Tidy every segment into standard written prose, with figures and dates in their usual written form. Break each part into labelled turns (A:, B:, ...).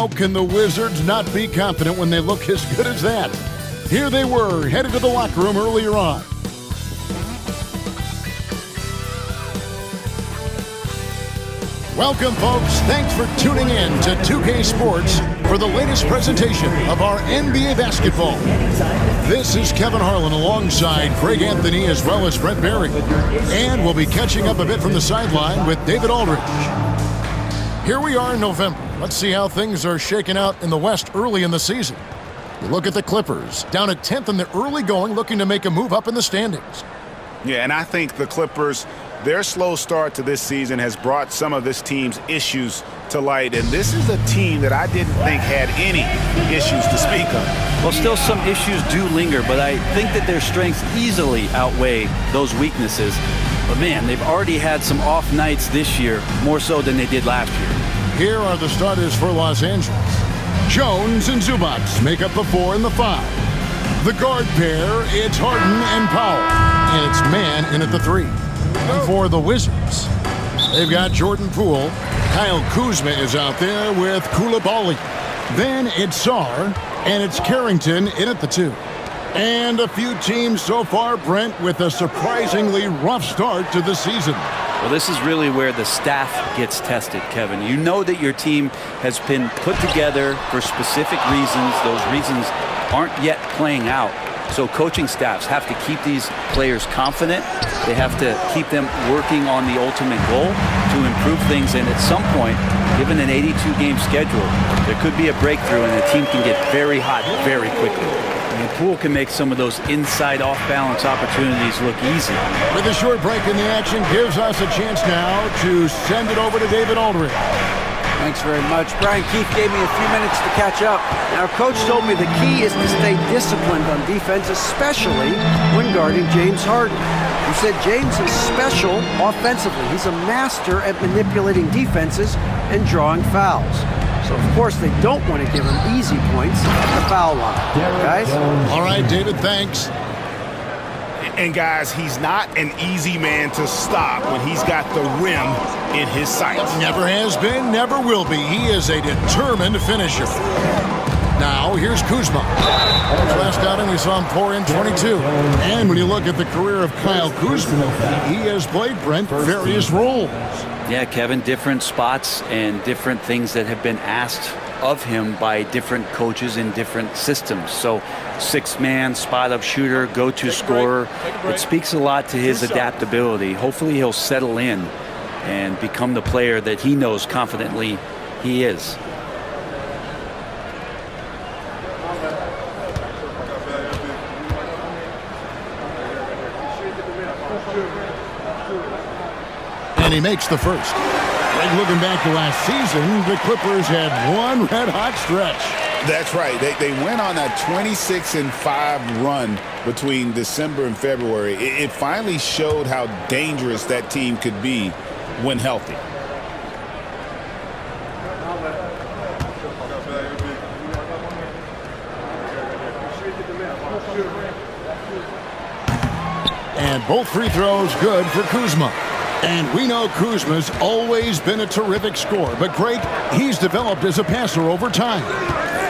A: How can the Wizards not be confident when they look as good as that? Here they were, headed to the locker room earlier on. Welcome, folks. Thanks for tuning in to 2K Sports for the latest presentation of our NBA basketball. This is Kevin Harlan alongside Greg Anthony as well as Brett Barry. And we'll be catching up a bit from the sideline with David Aldridge. Here we are in November. Let's see how things are shaking out in the West early in the season. You look at the Clippers, down at 10th in the early going, looking to make a move up in the standings.
B: Yeah, and I think the Clippers, their slow start to this season has brought some of this team's issues to light. And this is a team that I didn't think had any issues to speak of.
C: Well, still some issues do linger, but I think that their strengths easily outweigh those weaknesses. But, man, they've already had some off nights this year, more so than they did last year.
A: Here are the starters for Los Angeles. Jones and Zubac make up the 4 and the 5. The guard pair, it's Harden and Powell. And it's Man in at the 3. And for the Wizards, they've got Jordan Poole. Kyle Kuzma is out there with Koulibaly. Then it's Sarr, and it's Carrington in at the 2. And a few teams so far, Brent, with a surprisingly rough start to the season.
C: Well, this is really where the staff gets tested, Kevin. You know that your team has been put together for specific reasons. Those reasons aren't yet playing out. So coaching staffs have to keep these players confident. They have to keep them working on the ultimate goal to improve things. And at some point, given an 82-game schedule, there could be a breakthrough and the team can get very hot very quickly. And Poole can make some of those inside off-balance opportunities look easy.
A: With a short break in the action, gives us a chance now to send it over to David Aldridge.
D: Thanks very much. Brian Keefe gave me a few minutes to catch up. Our coach told me the key is to stay disciplined on defense, especially when guarding James Harden. He said James is special offensively. He's a master at manipulating defenses and drawing fouls. So, of course, they don't want to give him easy points at the foul line. Guys?
A: All right, David, thanks.
B: And, guys, he's not an easy man to stop when he's got the rim in his sights.
A: Never has been, never will be. He is a determined finisher. Now, here's Kuzma. Last outing, we saw him pour in 22. And when you look at the career of Kyle Kuzma, he has played, Brent, various roles.
C: Yeah, Kevin, different spots and different things that have been asked of him by different coaches in different systems. So, six-man, spot-up shooter, go-to scorer. It speaks a lot to his adaptability. Hopefully he'll settle in and become the player that he knows confidently he is.
A: And he makes the first. Like looking back to last season, the Clippers had one red-hot stretch.
B: That's right. They went on a 26-5 run between December and February. It finally showed how dangerous that team could be when healthy.
A: And both free throws good for Kuzma. And we know Kuzma's always been a terrific scorer, but Greg, he's developed as a passer over time.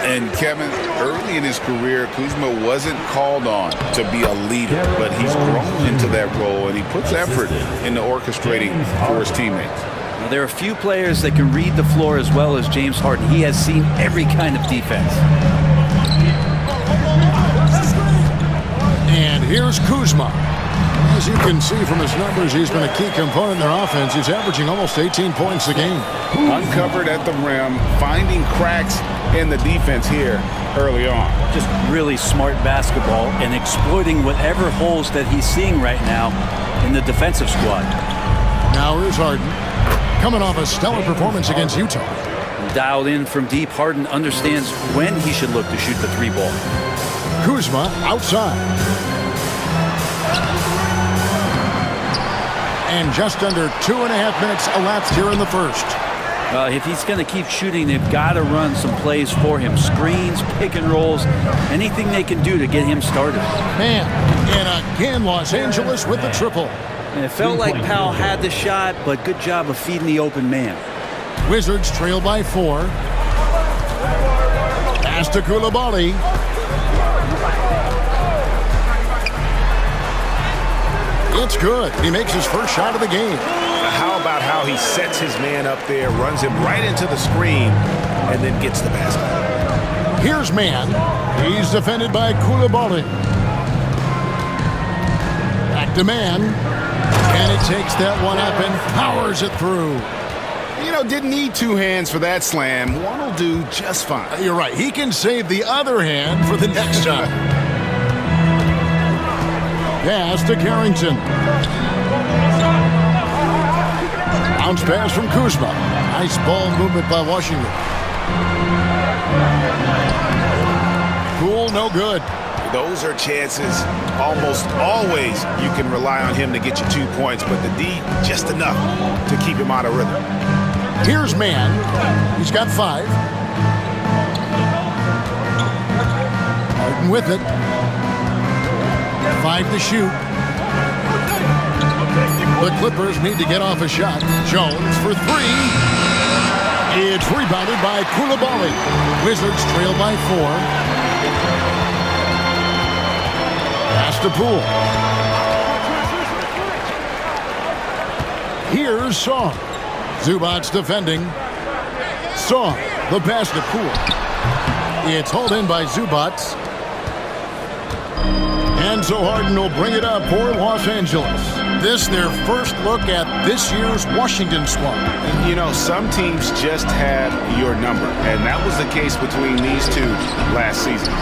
B: And Kevin, early in his career, Kuzma wasn't called on to be a leader, but he's grown into that role, and he puts effort into orchestrating for his teammates.
C: Well, there are a few players that can read the floor as well as James Harden. He has seen every kind of defense.
A: And here's Kuzma. As you can see from his numbers, he's been a key component in their offense. He's averaging almost 18 points a game.
B: Uncovered at the rim, finding cracks in the defense here early on.
C: Just really smart basketball and exploiting whatever holes that he's seeing right now in the defensive squad.
A: Now here's Harden, coming off a stellar performance against Utah.
C: Dialed in from deep, Harden understands when he should look to shoot the three ball.
A: Kuzma outside. And just under 2.5 minutes elapsed here in the first.
C: If he's going to keep shooting, they've got to run some plays for him. Screens, pick and rolls, anything they can do to get him started.
A: Man, and again, Los Angeles with the triple.
C: And it felt like Powell had the shot, but good job of feeding the open man.
A: Wizards trail by 4. Pass to Koulibaly. It's good. He makes his first shot of the game.
B: How about how he sets his man up there, runs him right into the screen, and then gets the basket.
A: Here's man. He's defended by Koulibaly. Back to man. And it takes that one up and powers it through.
B: You know, didn't need two hands for that slam. One will do just fine.
A: You're right. He can save the other hand for the next time. Pass to Carrington. Bounce pass from Kuzma. Nice ball movement by Washington. Cool, no good.
B: Those are chances. Almost always you can rely on him to get you 2 points, but the D, just enough to keep him out of rhythm.
A: Here's man. He's got 5. Harden with it. 5 to shoot. The Clippers need to get off a shot. Jones for 3. It's rebounded by Koulibaly. Wizards trail by 4. Pass to Poole. Here's Shaw. Zubac's defending. Shaw, the pass to Poole. It's hauled in by Zubac. And so Harden will bring it up for Los Angeles. This their first look at this year's Washington squad.
B: You know, some teams just have your number, and that was the case between these two last season.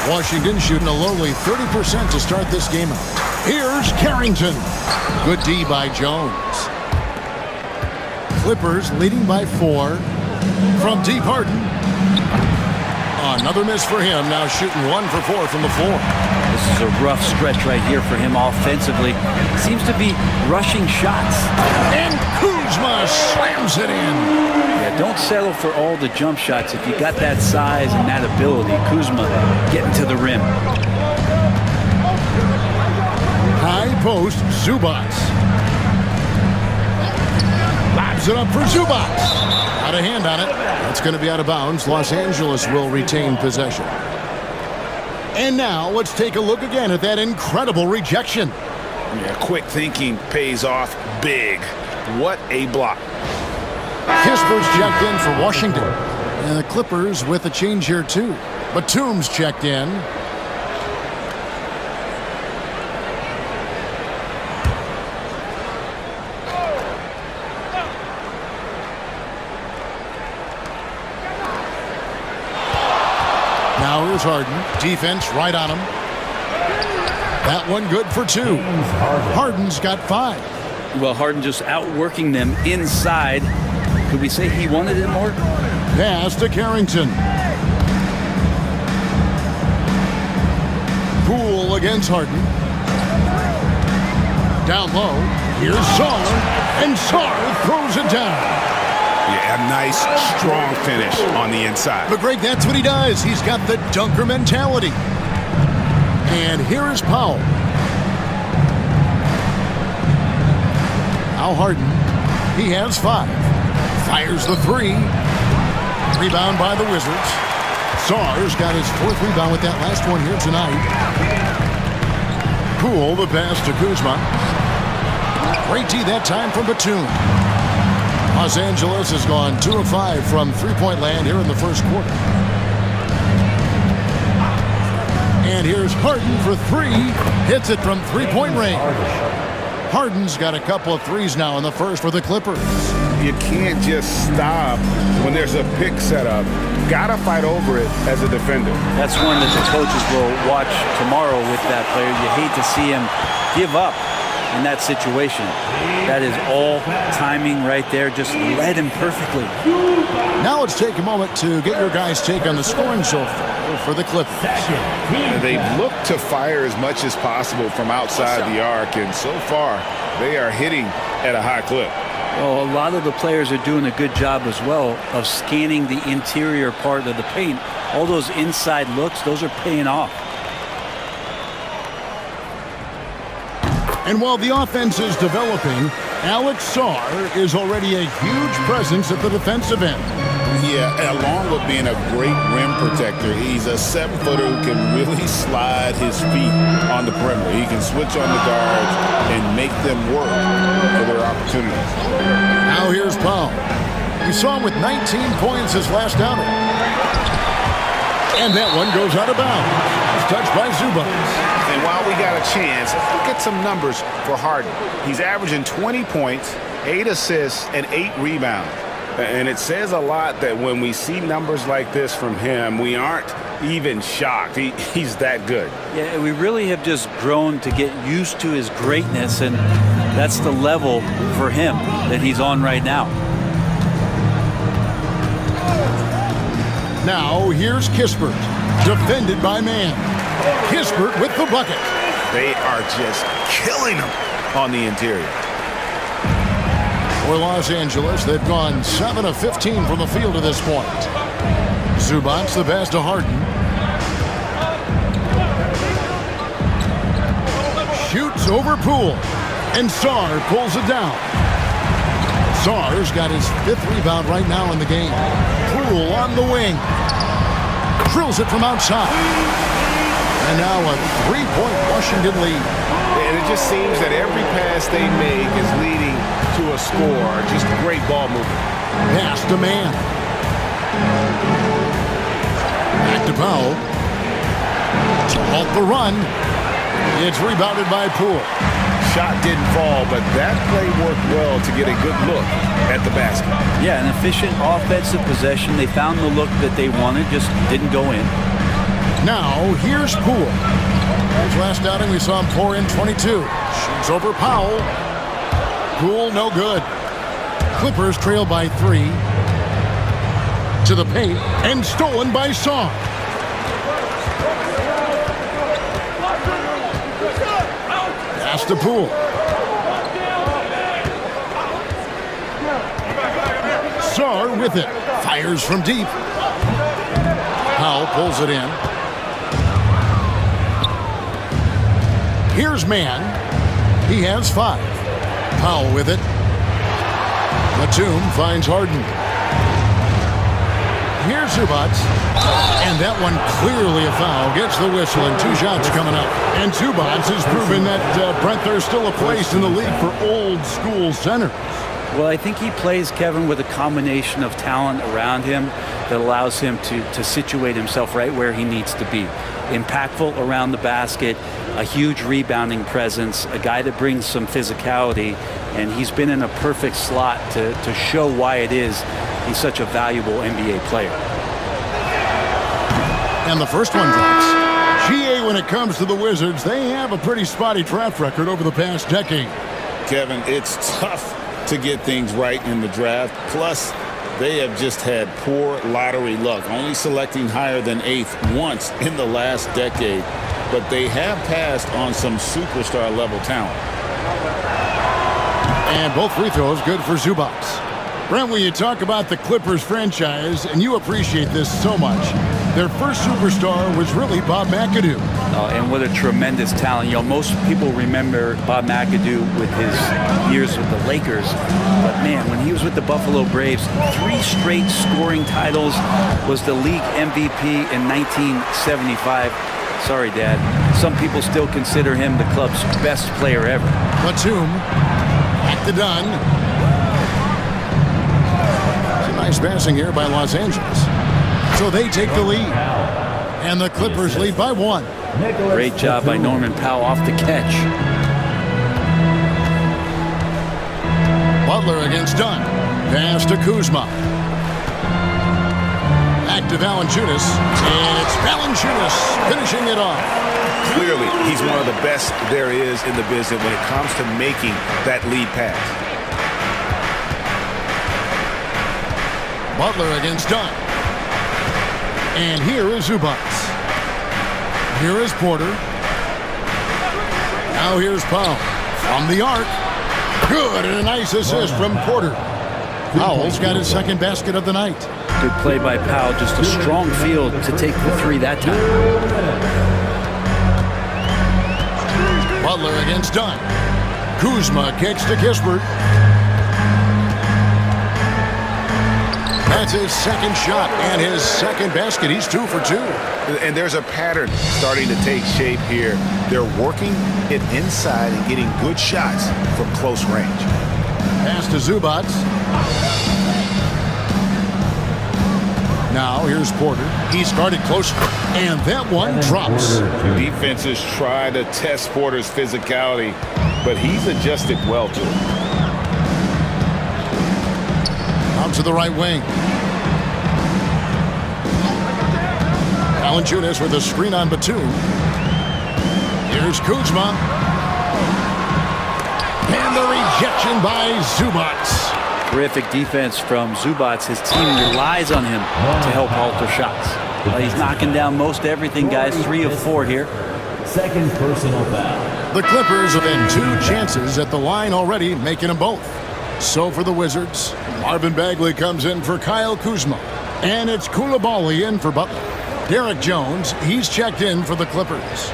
A: Washington shooting a lowly 30% to start this game out. Here's Carrington. Good D by Jones. Clippers leading by 4. From deep, Harden. Another miss for him. Now shooting 1 for 4 from the floor.
C: This is a rough stretch right here for him offensively. Seems to be rushing shots.
A: And Kuzma slams it in.
C: Yeah, don't settle for all the jump shots if you got that size and that ability. Kuzma getting to the rim.
A: High post, Zubac. Lobs it up for Zubac. Out of hand on it. That's going to be out of bounds. Los Angeles will retain possession. And now let's take a look again at that incredible rejection.
B: Yeah, quick thinking pays off big. What a block.
A: Kisper's checked in for Washington. And the Clippers with a change here too. Batum's checked in. Now here's Harden. Defense right on him. That one good for 2. Harden's got 5.
C: Well, Harden just outworking them inside. Could we say he wanted it more?
A: Pass to Carrington. Poole against Harden. Down low. Here's Sarr. And Sarr throws it down.
B: Yeah, a nice, strong finish on the inside.
A: But Greg, that's what he does. He's got the dunker mentality. And here is Powell. Now Harden. He has 5. Fires the 3. Rebound by the Wizards. Sarr's got his 4th rebound with that last one here tonight. Poole, the pass to Kuzma. Great D that time from Batum. Los Angeles has gone 2 of 5 from three-point land here in the first quarter. And here's Harden for 3. Hits it from three-point range. Harden's got a couple of threes now in the first for the Clippers.
B: You can't just stop when there's a pick set up. Gotta fight over it as a defender.
C: That's one that the coaches will watch tomorrow with that player. You hate to see him give up in that situation. That is all timing right there. Just led him perfectly.
A: Now let's take a moment to get your guys' take on the scoring so far for the Clippers.
B: They've looked to fire as much as possible from outside the arc, and so far they are hitting at a high clip.
C: Well, a lot of the players are doing a good job as well of scanning the interior part of the paint. All those inside looks, those are paying off.
A: And while the offense is developing, Alex Sarr is already a huge presence at the defensive end.
B: Yeah, along with being a great rim protector, he's a 7-footer who can really slide his feet on the perimeter. He can switch on the guards and make them work for their opportunities.
A: Now here's Powell. We saw him with 19 points his last outing. And that one goes out of bounds. It's touched by Zubac.
B: And while we got a chance, look at some numbers for Harden. He's averaging 20 points, 8 assists, and 8 rebounds. And it says a lot that when we see numbers like this from him, we aren't even shocked. He's that good.
C: Yeah, we really have just grown to get used to his greatness, and that's the level for him that he's on right now.
A: Now here's Kispert, defended by Mann. Kispert with the bucket.
B: They are just killing him on the interior.
A: For Los Angeles, they've gone 7 of 15 from the field to this point. Zubac the pass to Harden. Shoots over Poole. And Sarr pulls it down. Sarr's got his 5th rebound right now in the game. Poole on the wing. Drills it from outside. And now a 3-point Washington lead.
B: And it just seems that every pass they make is leading to a score. Just great ball movement.
A: Pass to Mann. Back to Powell. To halt the run. It's rebounded by Poole.
B: Shot didn't fall, but that play worked well to get a good look at the basket.
C: Yeah, an efficient offensive possession. They found the look that they wanted, just didn't go in.
A: Now, here's Poole. His last outing, we saw him pour in 22. Shoots over Powell. Poole, no good. Clippers trail by 3. To the paint, and stolen by Sarr. Pass to Poole. Sarr with it. Fires from deep. Powell pulls it in. Here's Mann. He has 5. Powell with it. Batum finds Harden. Here's Zubac. And that one clearly a foul. Gets the whistle and 2 shots coming up. And Zubac has proven that, Brent, there's still a place in the league for old school centers.
C: Well, I think he plays, Kevin, with a combination of talent around him that allows him to situate himself right where he needs to be. Impactful around the basket, a huge rebounding presence, a guy that brings some physicality, and he's been in a perfect slot to show why it is he's such a valuable NBA player.
A: And the first one drops. GA, when it comes to the Wizards, they have a pretty spotty draft record over the past decade.
B: Kevin, it's tough to get things right in the draft. Plus, they have just had poor lottery luck, only selecting higher than 8th once in the last decade. But they have passed on some superstar level talent.
A: And both free throws good for Zubac. Brent, when you talk about the Clippers franchise, and you appreciate this so much, their first superstar was really Bob McAdoo.
C: And what a tremendous talent. You know, most people remember Bob McAdoo with his years with the Lakers. But, man, when he was with the Buffalo Braves, 3 straight scoring titles, was the league MVP in 1975. Sorry, Dad. Some people still consider him the club's best player ever.
A: Batum, back to Dunn. Nice passing here by Los Angeles. So they take the lead. And the Clippers lead by 1.
C: Great job by Norman Powell off the catch.
A: Butler against Dunn. Pass to Kuzma. Back to Valanciunas. And it's Valanciunas finishing it off.
B: Clearly, he's one of the best there is in the business when it comes to making that lead pass.
A: Butler against Dunn. And here is Zubac. Here is Porter. Now here's Powell. From the arc. Good, and a nice assist from Porter. Powell's got his 2nd basket of the night.
C: Good play by Powell. Just a strong field to take the 3 that time.
A: Butler against Dunn. Kuzma kicks to Kispert. That's his second shot and his second basket. He's 2 for 2.
B: And there's a pattern starting to take shape here. They're working it inside and getting good shots from close range.
A: Pass to Zubac. Now here's Porter. He started close, and that one drops.
B: Defenses try to test Porter's physicality, but he's adjusted well to it.
A: Out to the right wing. Valanciunas with a screen on Batum. Here's Kuzma. And the rejection by Zubac.
C: Terrific defense from Zubac. His team relies on him to help alter shots. He's knocking down most everything, guys. 3 of 4 here.
E: Second personal foul.
A: The Clippers have had 2 chances at the line already, making them both. So for the Wizards, Marvin Bagley comes in for Kyle Kuzma. And it's Coulibaly in for Butler. Derek Jones, he's checked in for the Clippers.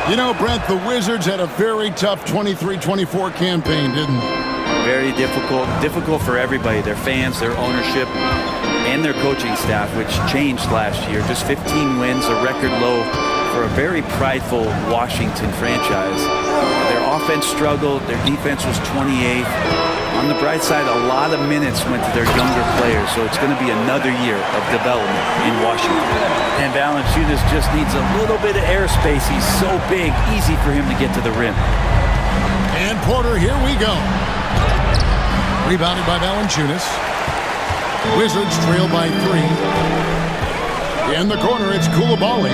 A: You know, Brent, the Wizards had a very tough 23-24 campaign, didn't they?
C: Very difficult for everybody, their fans, their ownership, and their coaching staff, which changed last year. Just 15 wins, a record low for a very prideful Washington franchise. Their offense struggled, their defense was 28th. On the bright side, a lot of minutes went to their younger players, so it's going to be another year of development in Washington. And Valanciunas just needs a little bit of airspace. He's so big, easy for him to get to the rim.
A: And Porter, here we go. Rebounded by Valanciunas. Wizards trail by 3. In the corner, it's Coulibaly.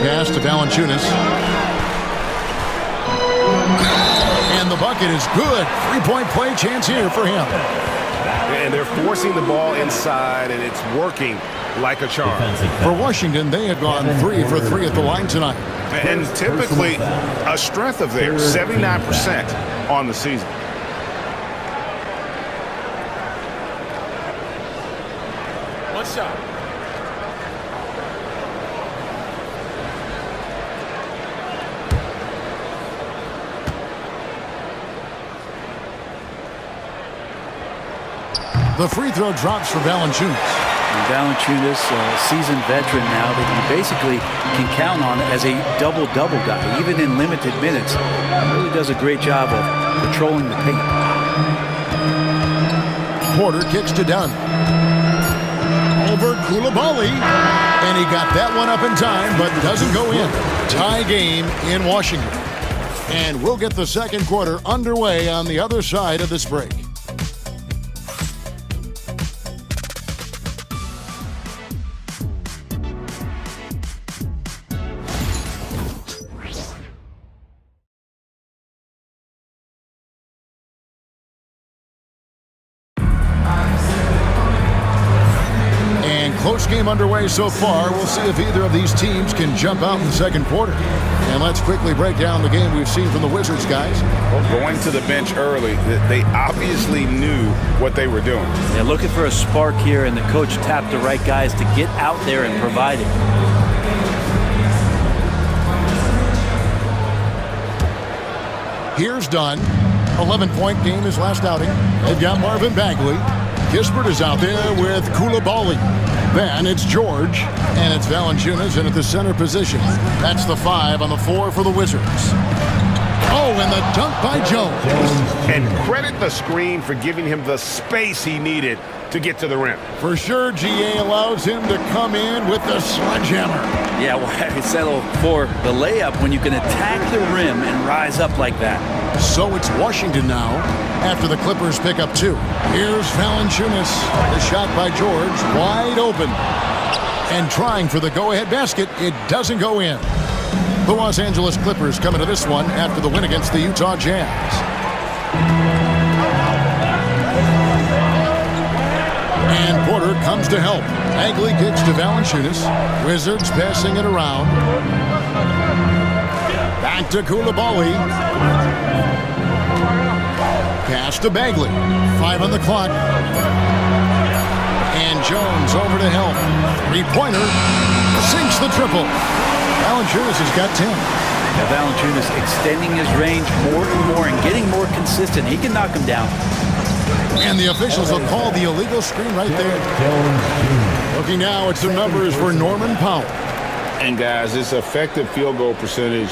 A: Pass to Valanciunas. And the bucket is good. 3-point play chance here for him.
B: And they're forcing the ball inside, and it's working like a charm.
A: For Washington, they had gone 3 for 3 at the line tonight.
B: And typically a strength of theirs, 79% on the season. One shot.
A: The free throw drops for Valanciunas.
C: And Valanciunas, a seasoned veteran now that you basically can count on as a double-double guy, even in limited minutes. Really does a great job of controlling the paint.
A: Porter kicks to Dunn. Over Coulibaly. And he got that one up in time, but doesn't go in. Tie game in Washington. And we'll get the second quarter underway on the other side of this break. Close game underway so far. We'll see if either of these teams can jump out in the second quarter. And let's quickly break down the game we've seen from the Wizards, guys.
B: Well, going to the bench early, they obviously knew what they were doing.
C: They're looking for a spark here, and the coach tapped the right guys to get out there and provide it.
A: Here's Dunn. 11-point game his last outing. They've got Marvin Bagley. Kispert is out there with Coulibaly. Then it's George, and it's Valanciunas in at the center position. That's the 5 on the 4 for the Wizards. Oh, and the dunk by Jones.
B: And credit the screen for giving him the space he needed to get to the rim.
A: For sure, GA allows him to come in with the sledgehammer.
C: Yeah, why settle for the layup when you can attack the rim and rise up like that?
A: So it's Washington now after the Clippers pick up 2. Here's Valanciunas. The shot by George, wide open. And trying for the go-ahead basket, it doesn't go in. The Los Angeles Clippers coming to this one after the win against the Utah Jazz. And Porter comes to help. Bagley kicks to Valanciunas. Wizards passing it around. Back to Coulibaly. Pass to Bagley. 5 on the clock. And Jones over to help. Three-pointer. Sinks the triple. Valanciunas has got 10.
C: Now Valanciunas extending his range more and more and getting more consistent. He can knock him down.
A: And the officials will call the illegal screen right there. Looking now at some numbers for Norman Powell.
B: And guys, this effective field goal percentage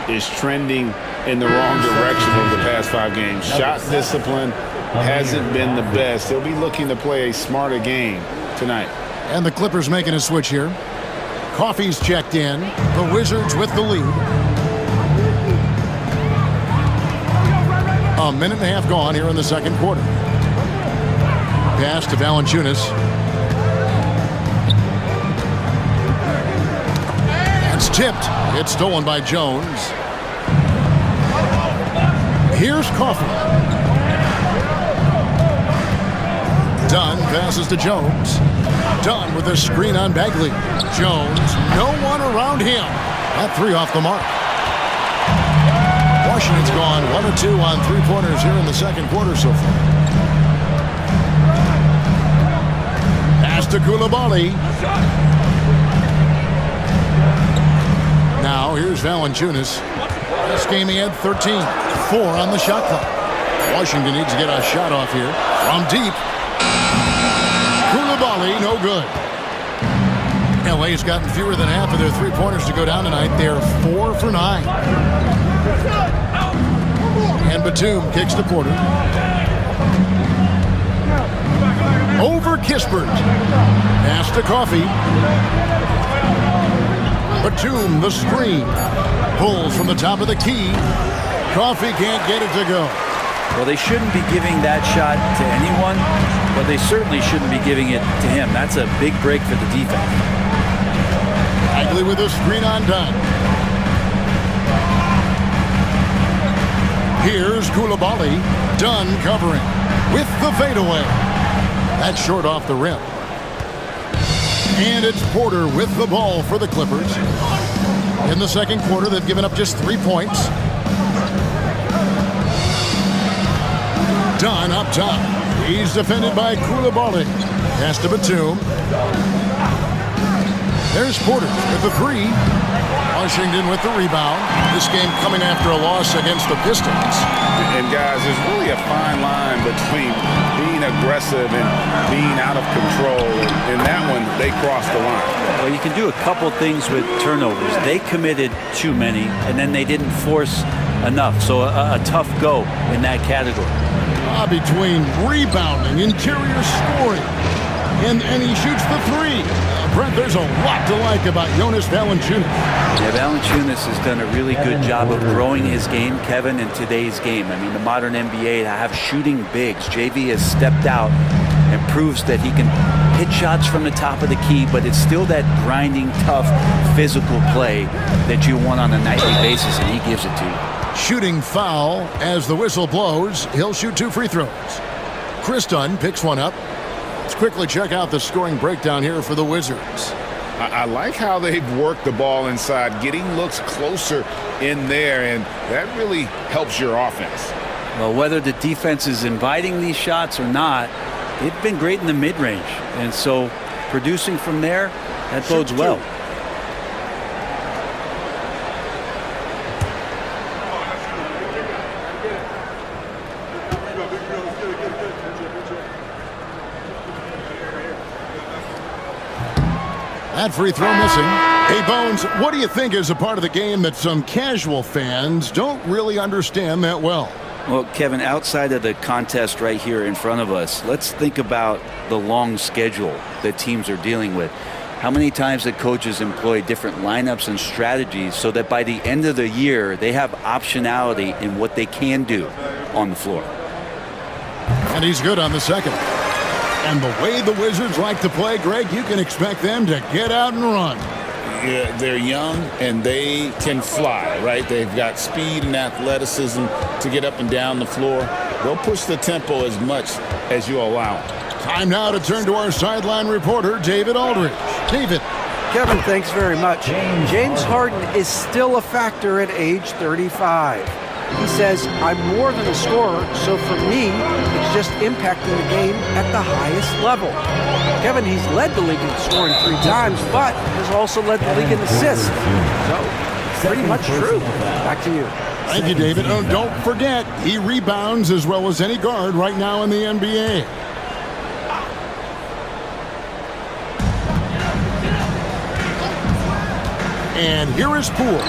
B: is trending in the wrong direction over the past 5 games. Shot discipline hasn't been the best. They'll be looking to play a smarter game tonight.
A: And the Clippers making a switch here. Coffey's checked in. The Wizards with the lead. A minute and a half gone here in the second quarter. Pass to Valanciunas. That's tipped. It's stolen by Jones. Here's Coffey. Dunn passes to Jones. Dunn with a screen on Bagley. Jones, no one around him. That 3 off the mark. Washington's gone 1 or 2 on 3-pointers here in the second quarter so far. Pass to Coulibaly. Now here's Valanciunas. This game he had 13. 4 on the shot clock. Washington needs to get a shot off here. From deep. Coulibaly, no good. LA's gotten fewer than half of their 3-pointers to go down tonight. They're 4 for 9. And Batum kicks to Porter. Over Kispert. Pass to Coffey. Batum, the screen. Pulls from the top of the key. Coffey can't get it to go.
C: Well, they shouldn't be giving that shot to anyone, but they certainly shouldn't be giving it to him. That's a big break for the defense.
A: Bagley with a screen on Dunn. Here's Coulibaly. Dunn covering with the fadeaway. That's short off the rim. And it's Porter with the ball for the Clippers. In the second quarter, they've given up just 3 points. Dunn up top. He's defended by Coulibaly. Pass to Batum. There's Porter with the 3. Washington with the rebound. This game coming after a loss against the Pistons.
B: And guys, there's really a fine line between being aggressive and being out of control. In that one, they crossed the line.
C: Well, you can do a couple things with turnovers. They committed too many, and then they didn't force enough. So a tough go in that category.
A: Between rebounding, interior scoring, and he shoots the 3. Brent, there's a lot to like about Jonas Valanciunas.
C: Yeah, Valanciunas has done a really good job of growing his game, Kevin, in today's game. I mean, the modern NBA to have shooting bigs. JV has stepped out and proves that he can hit shots from the top of the key, but it's still that grinding, tough, physical play that you want on a nightly basis, and he gives it to you.
A: Shooting foul as the whistle blows. He'll shoot 2 free throws. Chris Dunn picks one up. Let's quickly check out the scoring breakdown here for the Wizards.
B: I like how they've worked the ball inside, getting looks closer in there, and that really helps your offense.
C: Well, whether the defense is inviting these shots or not, they've been great in the mid-range. And so producing from there, that bodes well.
A: That free throw missing. Hey, Bones, what do you think is a part of the game that some casual fans don't really understand that well?
C: Well, Kevin, outside of the contest right here in front of us, let's think about the long schedule that teams are dealing with. How many times the coaches employ different lineups and strategies so that by the end of the year, they have optionality in what they can do on the floor.
A: And he's good on the second. And the way the Wizards like to play, Greg, you can expect them to get out and run.
B: Yeah, they're young and they can fly, right? They've got speed and athleticism to get up and down the floor. They'll push the tempo as much as you allow.
A: Time now to turn to our sideline reporter, David Aldridge. David.
D: Kevin, thanks very much. James Harden is still a factor at age 35. He says, I'm more than a scorer, so for me, it's just impacting the game at the highest level. Kevin, he's led the league in scoring 3 times, but has also led the league in assists. So, pretty much true. Back to you.
A: Thank you, David. Oh, don't forget, he rebounds as well as any guard right now in the NBA. And here is Poole.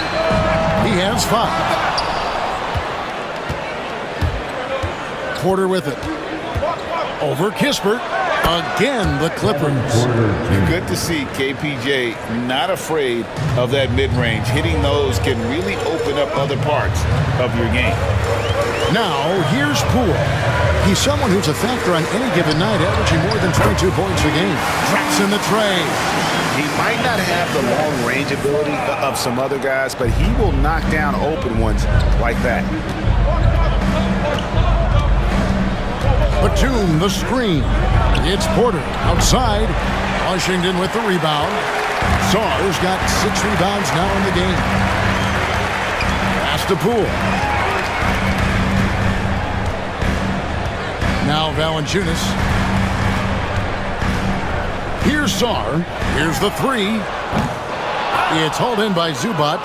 A: He has 5. Porter with it. Over Kispert. Again, the Clippers.
B: Good to see KPJ not afraid of that mid-range. Hitting those can really open up other parts of your game.
A: Now, here's Poole. He's someone who's a factor on any given night, averaging more than 22 points a game. Drops in the tray.
B: He might not have the long-range ability of some other guys, but he will knock down open ones like that.
A: Batum, the screen. It's Porter outside. Washington with the rebound. Sarr's got 6 rebounds now in the game. Pass to Poole. Now Valanciunas. Here's Sarr. Here's the 3. It's hauled in by Zubac.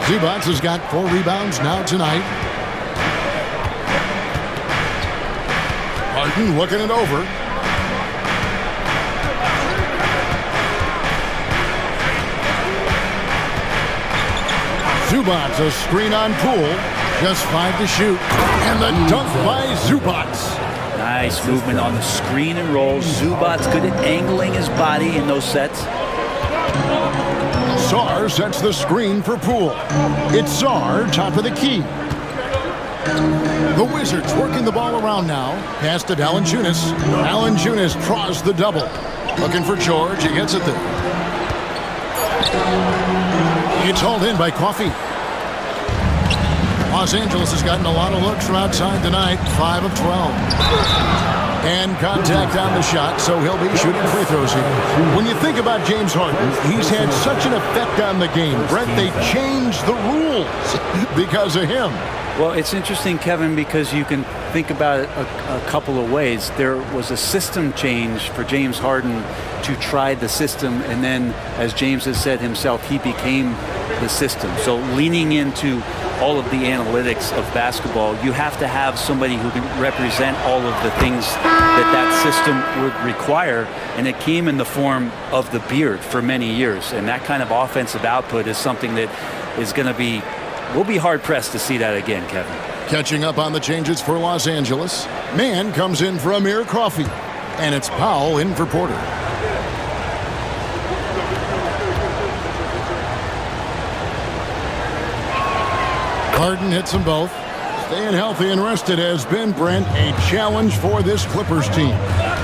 A: Zubac has got 4 rebounds now tonight. Harden looking it over. Zubac, a screen on Poole. Just 5 to shoot. And the dunk by Zubac.
C: Nice movement on the screen and roll. Zubac's good at angling his body in those sets.
A: Sarr sets the screen for Poole. It's Sarr, top of the key. The Wizards working the ball around now. Pass to Valanciunas. Valanciunas draws the double. Looking for George. He gets it there. It's hauled in by Coffey. Los Angeles has gotten a lot of looks from outside tonight. 5 of 12. And contact on the shot, so he'll be shooting free throws here. When you think about James Harden, he's had such an effect on the game. Brent, they changed the rules because of him.
C: Well, it's interesting, Kevin, because you can think about it a couple of ways. There was a system change for James Harden to try the system, and then, as James has said himself, he became the system. So leaning into all of the analytics of basketball, you have to have somebody who can represent all of the things that system would require, and it came in the form of the beard for many years. And that kind of offensive output is something that is going to be, we'll be hard-pressed to see that again, Kevin.
A: Catching up on the changes for Los Angeles. Mann comes in for Amir Coffey. And it's Powell in for Porter. Harden hits them both. Staying healthy and rested has been, Brent, a challenge for this Clippers team.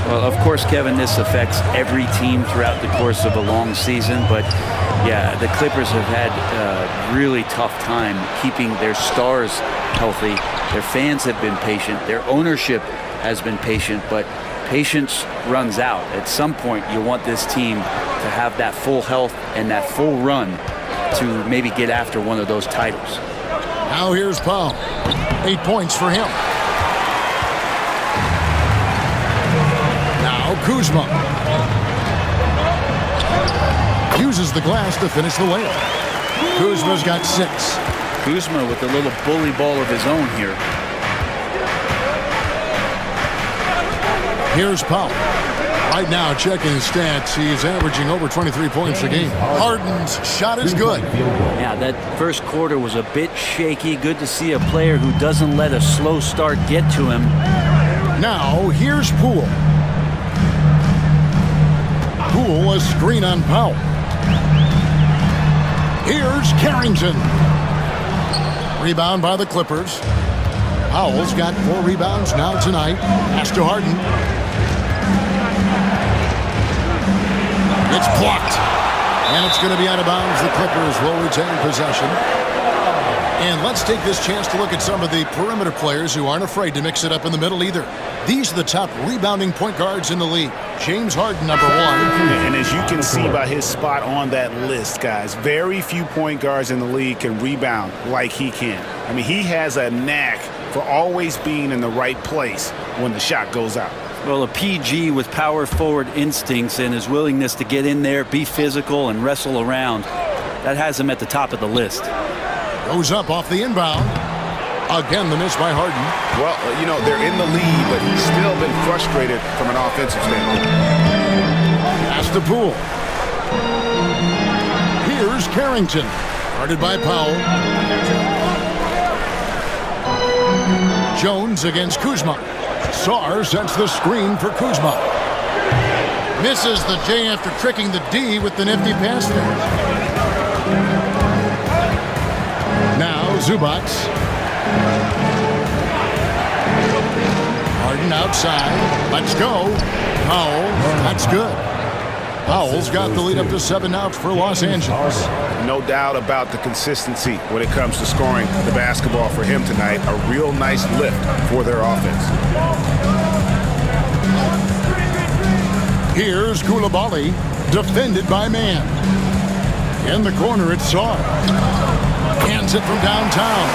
C: Well, of course, Kevin, this affects every team throughout the course of a long season. But, yeah, the Clippers have had a really tough time keeping their stars healthy. Their fans have been patient. Their ownership has been patient. But patience runs out. At some point, you want this team to have that full health and that full run to maybe get after one of those titles.
A: Now here's Powell. 8 points for him. Now Kuzma. Uses the glass to finish the layup. Kuzma's got 6.
C: Kuzma with a little bully ball of his own here.
A: Here's Powell. Right now, checking his stats, he's averaging over 23 points a game. Harden's shot is good.
C: Yeah, that first quarter was a bit shaky. Good to see a player who doesn't let a slow start get to him.
A: Now, here's Poole. Poole, a screen on Powell. Here's Carrington. Rebound by the Clippers. Powell's got 4 rebounds now tonight. Pass to Harden. It's blocked. And it's going to be out of bounds. The Clippers will retain possession. And let's take this chance to look at some of the perimeter players who aren't afraid to mix it up in the middle either. These are the top rebounding point guards in the league. James Harden, number 1.
B: And as you can see by his spot on that list, guys, very few point guards in the league can rebound like he can. I mean, he has a knack for always being in the right place when the shot goes out.
C: Well, a PG with power forward instincts and his willingness to get in there, be physical, and wrestle around, that has him at the top of the list.
A: Goes up off the inbound. Again, the miss by Harden.
B: Well, you know, they're in the lead, but he's still been frustrated from an offensive standpoint.
A: Pass to Poole. Here's Carrington. Guarded by Powell. Jones against Kuzma. Sarr sets the screen for Kuzma. Misses the J after tricking the D with the nifty pass there. Now Zubac. Harden outside. Let's go. Powell. That's good. Powell's got the lead up to 7 now for Los Angeles.
B: No doubt about the consistency when it comes to scoring the basketball for him tonight. A real nice lift for their offense.
A: Here's Coulibaly, defended by Man. In the corner, it's Sarr. Hands it from downtown.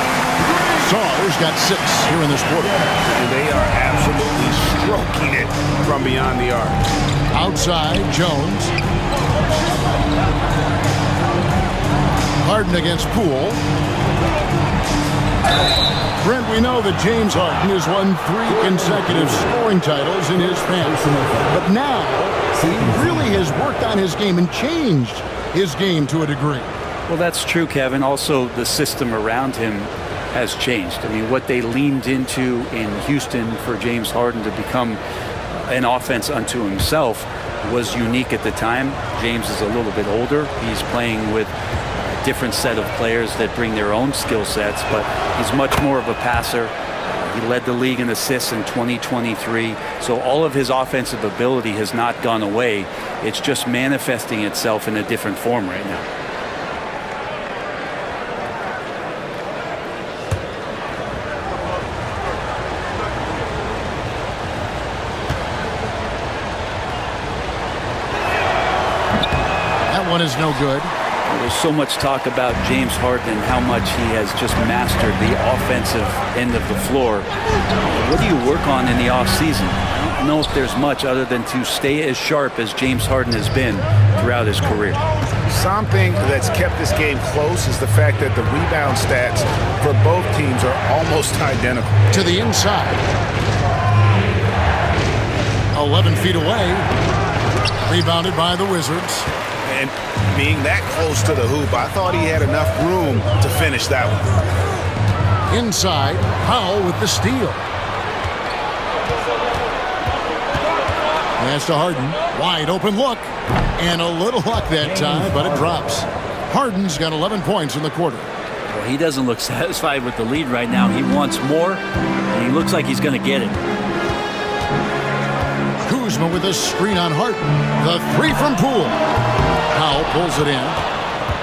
A: Sarr's got 6 here in this quarter.
B: And they are absolutely stroking it from beyond the arc.
A: Outside, Jones. Harden against Poole. Brent, we know that James Harden has won 3 consecutive scoring titles in his past. But now, he really has worked on his game and changed his game to a degree.
C: Well, that's true, Kevin. Also, the system around him has changed. I mean, what they leaned into in Houston for James Harden to become an offense unto himself was unique at the time. James is a little bit older. He's playing with a different set of players that bring their own skill sets, but he's much more of a passer. He led the league in assists in 2023. So all of his offensive ability has not gone away. It's just manifesting itself in a different form right now.
A: One is no good.
C: There's so much talk about James Harden and how much he has just mastered the offensive end of the floor. What do you work on in the offseason? I don't know if there's much other than to stay as sharp as James Harden has been throughout his career.
B: Something that's kept this game close is the fact that the rebound stats for both teams are almost identical.
A: To the inside. 11 feet away. Rebounded by the Wizards.
B: And being that close to the hoop, I thought he had enough room to finish that one.
A: Inside, Powell with the steal. Pass to Harden. Wide open look. And a little luck that time, but it drops. Harden's got 11 points in the quarter.
C: Well, he doesn't look satisfied with the lead right now. He wants more, and he looks like he's going to get it.
A: Kuzma with a screen on Harden. The 3 from Poole. Powell pulls it in.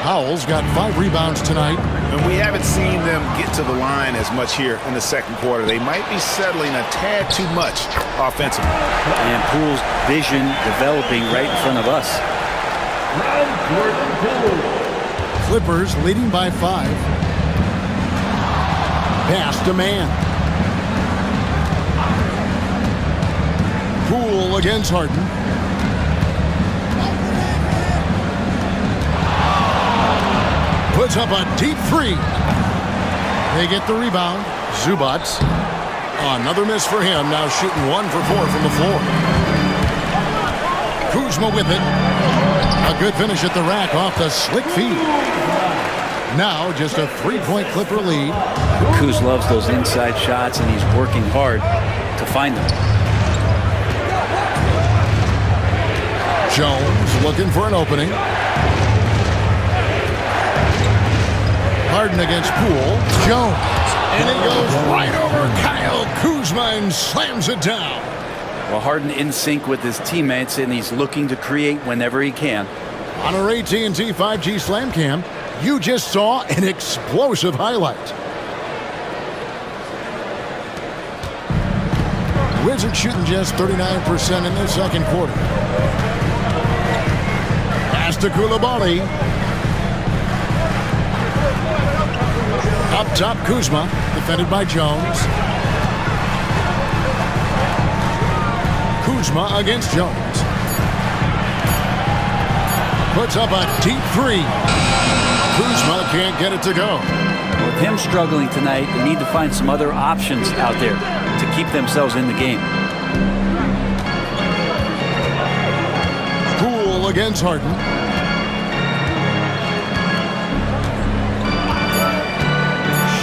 A: Powell's got 5 rebounds tonight.
B: And we haven't seen them get to the line as much here in the second quarter. They might be settling a tad too much offensively.
C: And Poole's vision developing right in front of us.
A: Clippers leading by 5. Pass to Man. Poole against Harden. Puts up a deep 3. They get the rebound. Zubac. Another miss for him. Now shooting 1 for 4 from the floor. Kuzma with it. A good finish at the rack off the slick feed. Now just a 3-point Clipper lead.
C: Kuz loves those inside shots, and he's working hard to find them.
A: Jones looking for an opening. Harden against Poole. Jones. And it goes right over Kyle Kuzma and slams it down.
C: Well, Harden in sync with his teammates, and he's looking to create whenever he can.
A: On our AT&T 5G Slam Cam, you just saw an explosive highlight. Wizards shooting just 39% in the second quarter. Pass to Coulibaly. Up top, Kuzma, defended by Jones. Kuzma against Jones. Puts up a deep three. Kuzma can't get it to go.
C: With him struggling tonight, they need to find some other options out there to keep themselves in the game.
A: Poole against Harden.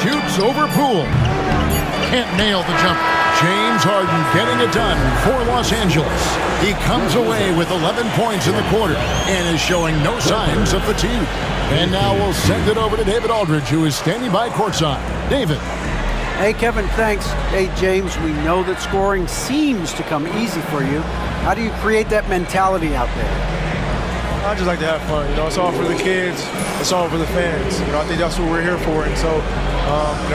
A: Shoots over Poole. Can't nail the jumper. James Harden getting it done for Los Angeles. He comes away with 11 points in the quarter and is showing no signs of fatigue. And now we'll send it over to David Aldridge, who is standing by courtside. David.
D: Hey, Kevin, thanks. Hey, James, we know that scoring seems to come easy for you. How do you create that mentality out there?
F: I just like to have fun. It's all for the kids. It's all for the fans. I think that's what we're here for. And so,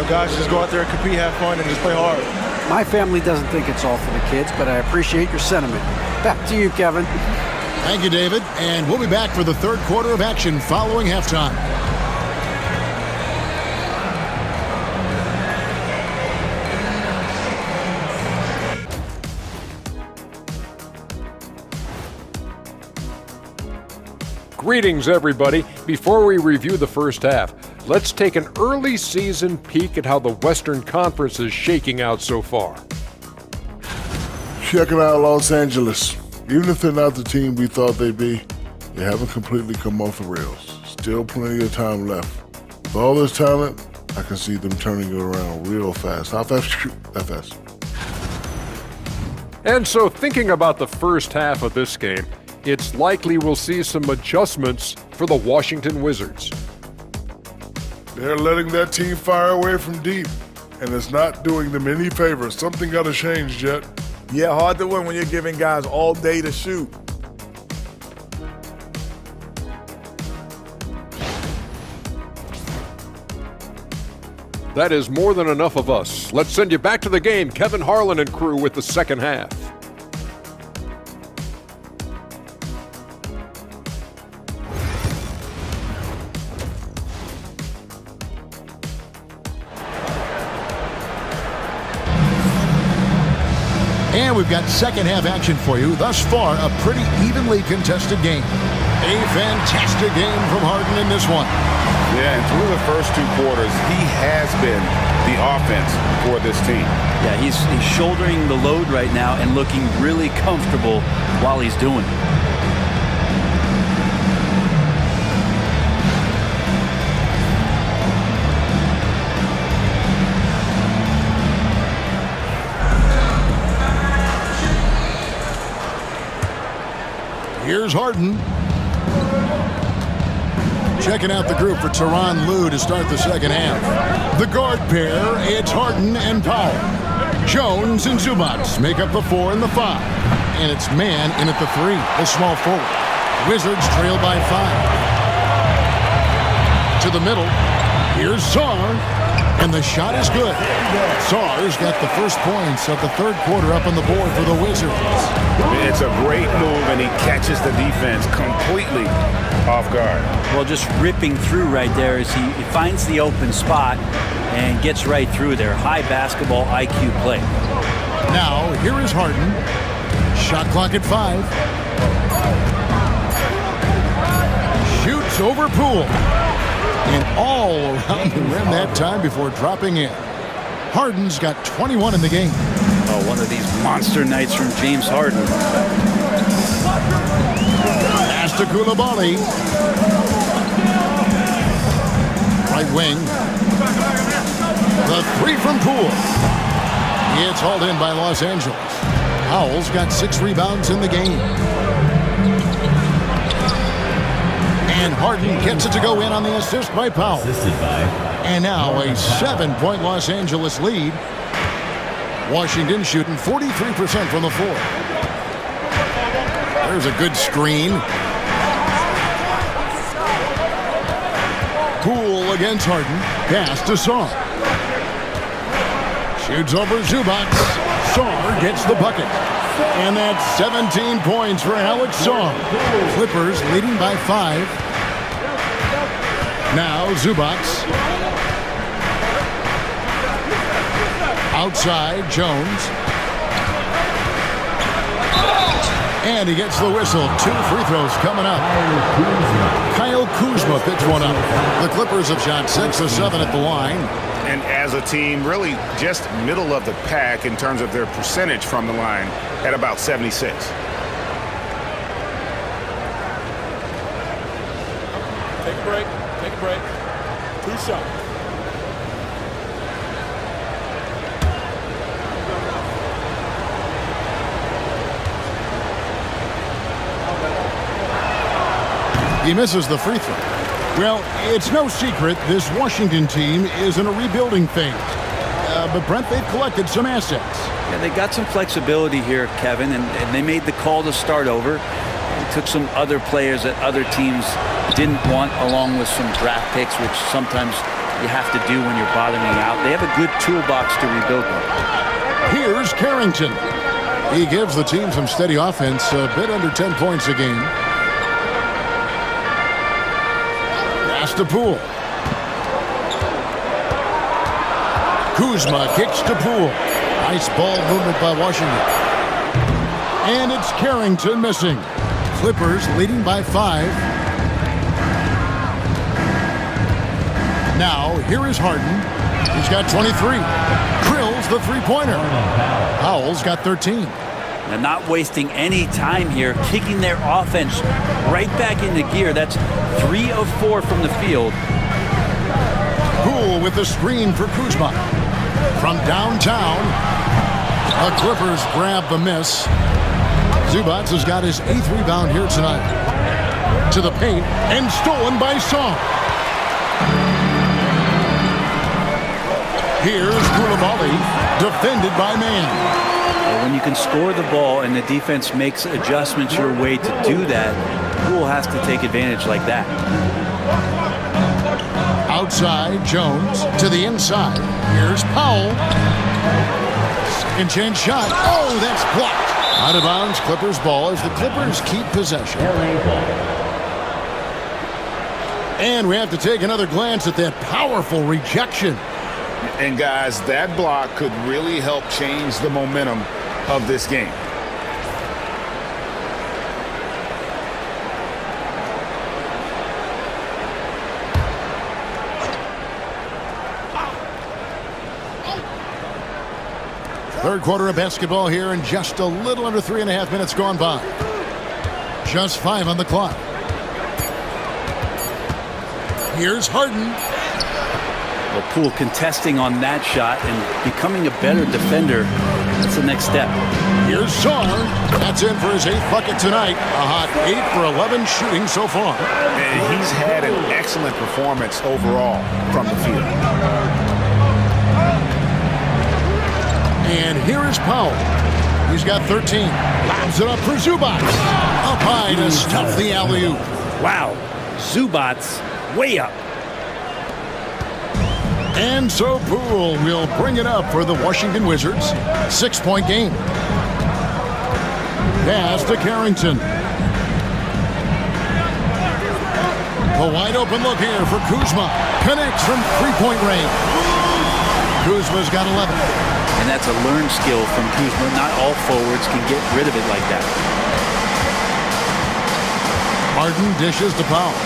F: guys, just go out there and compete, have fun, and just play hard.
D: My family doesn't think it's all for the kids, but I appreciate your sentiment. Back to you, Kevin.
A: Thank you, David. And we'll be back for the third quarter of action following halftime.
G: Greetings, everybody. Before we review the first half, let's take an early season peek at how the Western Conference is shaking out so far.
H: Checking out Los Angeles. Even if they're not the team we thought they'd be, they haven't completely come off the rails. Still plenty of time left. With all this talent, I can see them turning it around real fast. How fast? That fast.
G: And so, thinking about the first half of this game, it's likely we'll see some adjustments for the Washington Wizards.
H: They're letting that team fire away from deep, and it's not doing them any favors. Something got to change, Jet.
I: Yeah, hard to win when you're giving guys all day to shoot.
G: That is more than enough of us. Let's send you back to the game. Kevin Harlan and crew with the second half.
A: And we've got second half action for you. Thus far, a pretty evenly contested game. A fantastic game from Harden in this one.
B: Yeah, and through the first two quarters, he has been the offense for this team.
C: Yeah, he's shouldering the load right now and looking really comfortable while he's doing it.
A: Here's Harden. Checking out the group for Tyronn Lue to start the second half. The guard pair, it's Harden and Powell. Jones and Zubac make up the 4 and the 5. And it's man in at the 3, the small forward. Wizards trail by 5. To the middle. Here's Sarr. And the shot is good. Sarr's got the first points of the third quarter up on the board for the Wizards.
B: It's a great move, and he catches the defense completely off guard.
C: Well, just ripping through right there as he finds the open spot and gets right through there. High basketball IQ play.
A: Now, here is Harden. Shot clock at 5. Shoots over Poole. And all around the rim that time before dropping in. Harden's got 21 in the game.
C: Oh, one of these monster nights from James Harden.
A: Pass to Coulibaly. Right wing. The 3 from Poole. It's hauled in by Los Angeles. Powell's got 6 rebounds in the game. And Harden gets it to go in on the assist by Powell.
E: Assisted by.
A: And now a 7-point Los Angeles lead. Washington shooting 43% from the floor. There's a good screen. Poole against Harden. Pass to Sarr. Shoots over Zubac. Sarr gets the bucket. And that's 17 points for Alex Sarr. Clippers leading by 5. Now Zubac. Outside, Jones. And he gets the whistle. 2 free throws coming up. Kyle Kuzma picks one up. The Clippers have shot 6 of 7 at the line.
B: And as a team, really just middle of the pack in terms of their percentage from the line at about 76.
F: Take a break. Take a break. 2 shots.
A: He misses the free throw. Well, it's no secret this Washington team is in a rebuilding phase. But, Brent, they've collected some assets.
C: Yeah, they got some flexibility here, Kevin, and they made the call to start over. They took some other players that other teams didn't want, along with some draft picks, which sometimes you have to do when you're bottoming out. They have a good toolbox to rebuild with.
A: Here's Carrington. He gives the team some steady offense, a bit under 10 points a game. Pass to Poole. Kuzma kicks to Poole. Nice ball movement by Washington. And it's Carrington missing. Clippers leading by 5. Now, here is Harden. He's got 23. Drills the three-pointer. Powell's got 13.
C: And not wasting any time here, kicking their offense right back into gear. That's 3 of 4 from the field.
A: Poole with the screen for Kuzma. From downtown, the Clippers grab the miss. Zubac has got his 8th rebound here tonight. To the paint, and stolen by Song. Here's Koulibaly, defended by Man.
C: When you can score the ball and the defense makes adjustments your way to do that, Poole has to take advantage like that.
A: Outside, Jones to the inside. Here's Powell. Second chance shot. Oh, that's blocked. Out of bounds, Clippers ball as the Clippers keep possession. And we have to take another glance at that powerful rejection.
B: And guys, that block could really help change the momentum of this game.
A: Third quarter of basketball here, and just a little under 3.5 minutes gone by. Just 5 on the clock. Here's Harden.
C: Well, Poole contesting on that shot and becoming a better defender. That's the next step.
A: Here's Song. That's in for his 8th bucket tonight. A hot 8 for 11 shooting so far.
B: And he's had an excellent performance overall from the field.
A: And here is Powell. He's got 13. Lobs it up for Zubac. Up high to stuff the alley-oop.
C: Wow. Zubac's way up.
A: And so Poole will bring it up for the Washington Wizards. 6-point game. Pass to Carrington. A wide open look here for Kuzma. Connects from 3-point range. Kuzma's got 11.
C: And that's a learned skill from Kuzma. Not all forwards can get rid of it like that.
A: Harden dishes to Powell.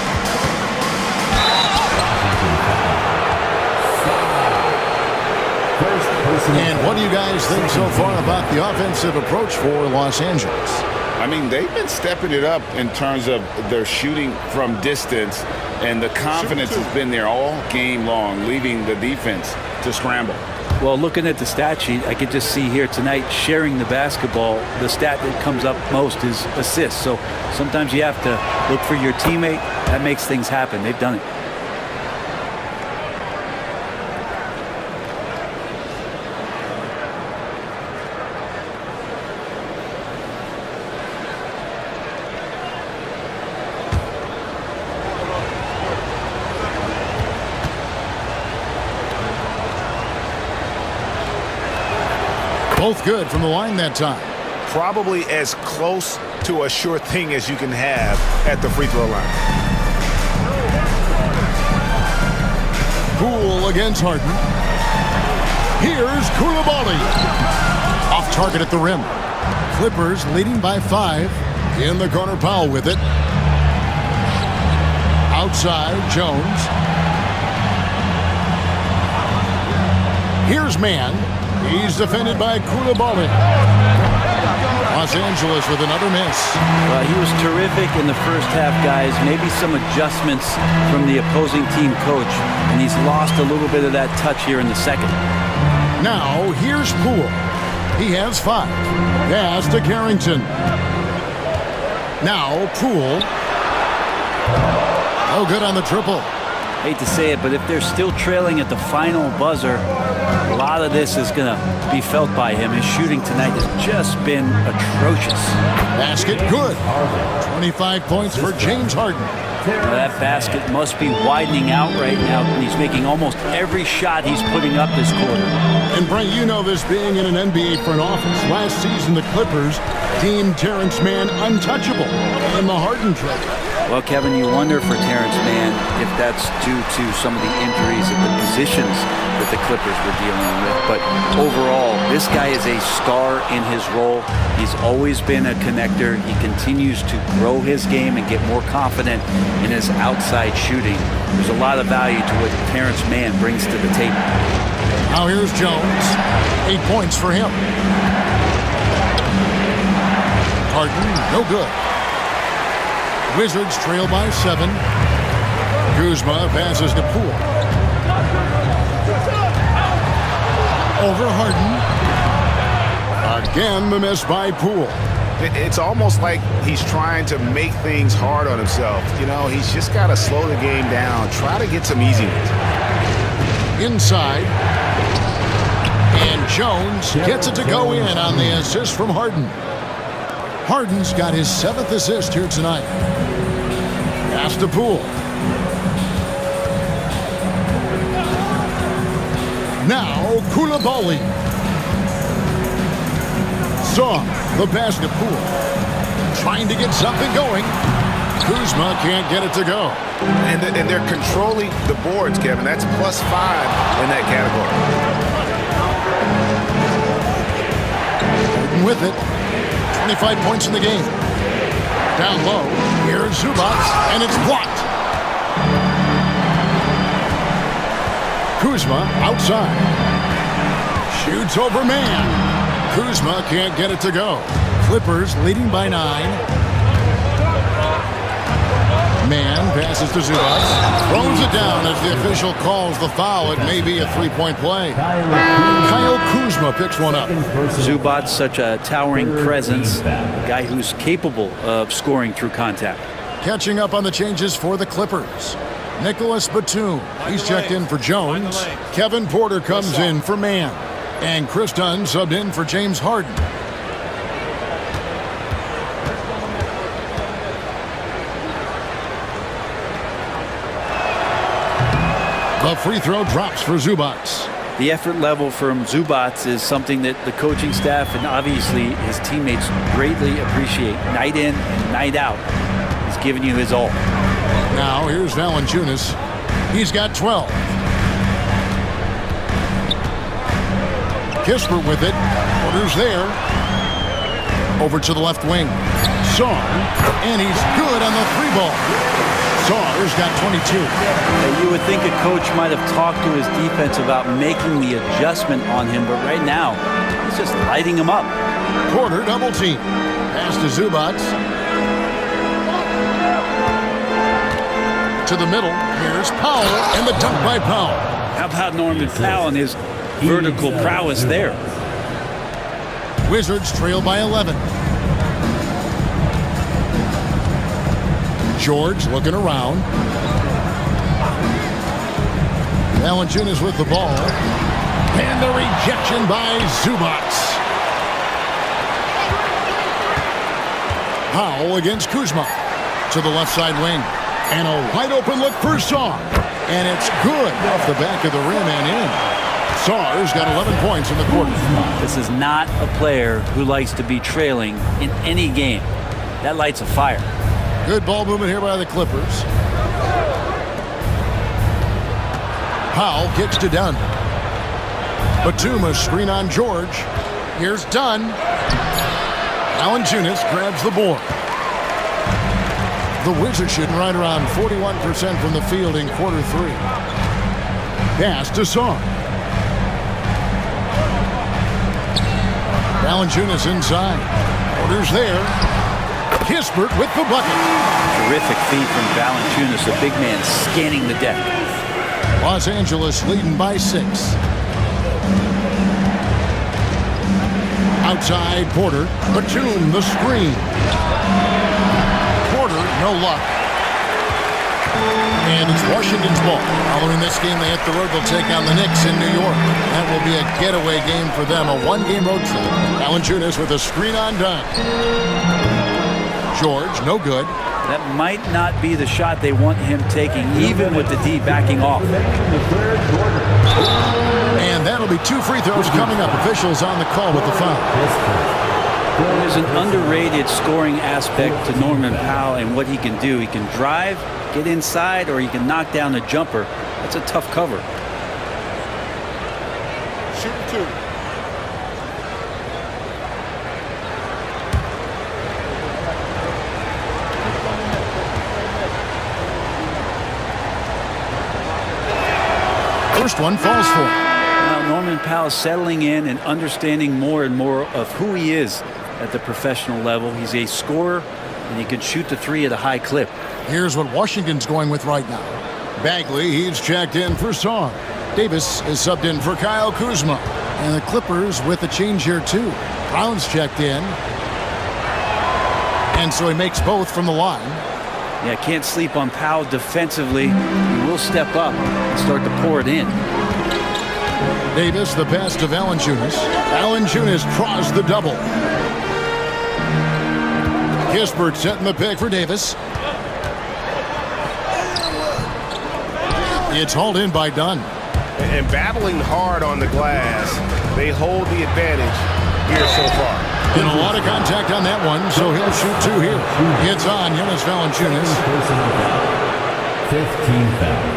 A: And what do you guys think so far about the offensive approach for Los Angeles?
B: I mean, they've been stepping it up in terms of their shooting from distance, and the confidence has been there all game long, leaving the defense to scramble.
C: Well, looking at the stat sheet, I could just see here tonight sharing the basketball. The stat that comes up most is assists. So sometimes you have to look for your teammate. That makes things happen. They've done it.
A: Both good from the line that time.
B: Probably as close to a sure thing as you can have at the free throw line.
A: Poole against Harden. Here's Koulibaly. Off target at the rim. Clippers leading by 5. In the corner, Powell with it. Outside, Jones. Here's Mann. He's defended by Koulibaly. Los Angeles with another miss.
C: Well, he was terrific in the first half, guys. Maybe some adjustments from the opposing team coach, and he's lost a little bit of that touch here in the second.
A: Now, here's Poole. He has 5. Pass to Carrington. Now, Poole. Oh, good on the triple.
C: Hate to say it, but if they're still trailing at the final buzzer, a lot of this is going to be felt by him. His shooting tonight has just been atrocious.
A: Basket good. 25 points for James Harden.
C: Now that basket must be widening out right now, and he's making almost every shot he's putting up this quarter.
A: And Brent, you know this being in an NBA front office. Last season, the Clippers deemed Terrence Mann untouchable in the Harden trade.
C: Well, Kevin, you wonder for Terrence Mann if that's due to some of the injuries at the positions that the Clippers were dealing with. But overall, this guy is a star in his role. He's always been a connector. He continues to grow his game and get more confident in his outside shooting. There's a lot of value to what Terrence Mann brings to the table.
A: Now here's Jones. 8 points for him. Harden, no good. Wizards trail by 7. Kuzma passes to Poole. Over Harden. Again, the miss by Poole.
B: It's almost like he's trying to make things hard on himself. You know, he's just got to slow the game down. Try to get some easy ones.
A: Inside. And Jones gets it to go in on the assist from Harden. Harden's got his 7th assist here tonight. Pass to Poole. Now Koulibaly. Saw the pass to Poole. Trying to get something going. Kuzma can't get it to go.
B: And they're controlling the boards, Kevin. That's +5 in that category.
A: Harden with it. 25 points in the game. Down low, here's Zubac, and it's blocked. Kuzma outside. Shoots over Mann. Kuzma can't get it to go. Clippers leading by 9. Mann passes to Zubac. Throws it down as the official calls the foul. It may be a 3-point play. Kyle Kuzma picks one up.
C: Zubac, such a towering presence, a guy who's capable of scoring through contact.
A: Catching up on the changes for the Clippers. Nicholas Batum, he's checked in for Jones. Kevin Porter comes in for Mann. And Chris Dunn subbed in for James Harden. The free throw drops for Zubac.
C: The effort level from Zubac is something that the coaching staff and obviously his teammates greatly appreciate. Night in and night out, he's giving you his all.
A: Now here's Valanciunas. He's got 12. Kispert with it. Porter's there. Over to the left wing. Saw, and he's good on the 3-ball. Saw's got 22.
C: You would think a coach might have talked to his defense about making the adjustment on him, but right now, he's just lighting him up.
A: Porter double team. Pass to Zubac. To the middle. Here's Powell, and the dunk by Powell.
C: How about Norman Powell and his vertical prowess there?
A: Wizards trail by 11. George looking around. Valanciunas with the ball. And the rejection by Zubac. Powell against Kuzma. To the left side wing. And a wide open look for Saw. And it's good off the back of the rim and in. Saw's got 11 points in the quarter.
C: This is not a player who likes to be trailing in any game. That lights a fire.
A: Good ball movement here by the Clippers. Powell kicks to Dunn. Batum, a screen on George. Here's Dunn. Valanciunas grabs the board. The Wizards shooting right around 41% from the field in quarter 3. Pass to Song. Valanciunas inside. Orders there. Kispert with the bucket.
C: Terrific feed from Valanciunas, the big man scanning the deck.
A: Los Angeles leading by 6. Outside Porter. Batum the screen. Porter, no luck. And it's Washington's ball. Following this game, they hit the road. They'll take on the Knicks in New York. That will be a getaway game for them, a one-game road trip. Valanciunas with a screen on Dunn. George, no good.
C: That might not be the shot they want him taking, even with the D backing off.
A: And that'll be 2 free throws coming up. Officials on the call with the foul.
C: There's an underrated scoring aspect to Norman Powell and what he can do. He can drive, get inside, or he can knock down a jumper. That's a tough cover.
F: Shooting 2.
A: First one falls for him.
C: Now Norman Powell settling in and understanding more and more of who he is at the professional level. He's a scorer, and he can shoot the 3 at a high clip.
A: Here's what Washington's going with right now. Bagley, he's checked in for Song. Davis is subbed in for Kyle Kuzma. And the Clippers with a change here too. Brown's checked in. And so he makes both from the line.
C: Yeah, can't sleep on Powell defensively. He will step up and start to pour it in.
A: Davis, the pass to Valanciunas. Valanciunas draws the double. Kispert setting the pick for Davis. It's hauled in by Dunn.
B: And battling hard on the glass, they hold the advantage here so far.
A: And a lot of contact on that one, so he'll shoot 2 here. It's on Jonas Valanciunas.
E: 15 foul.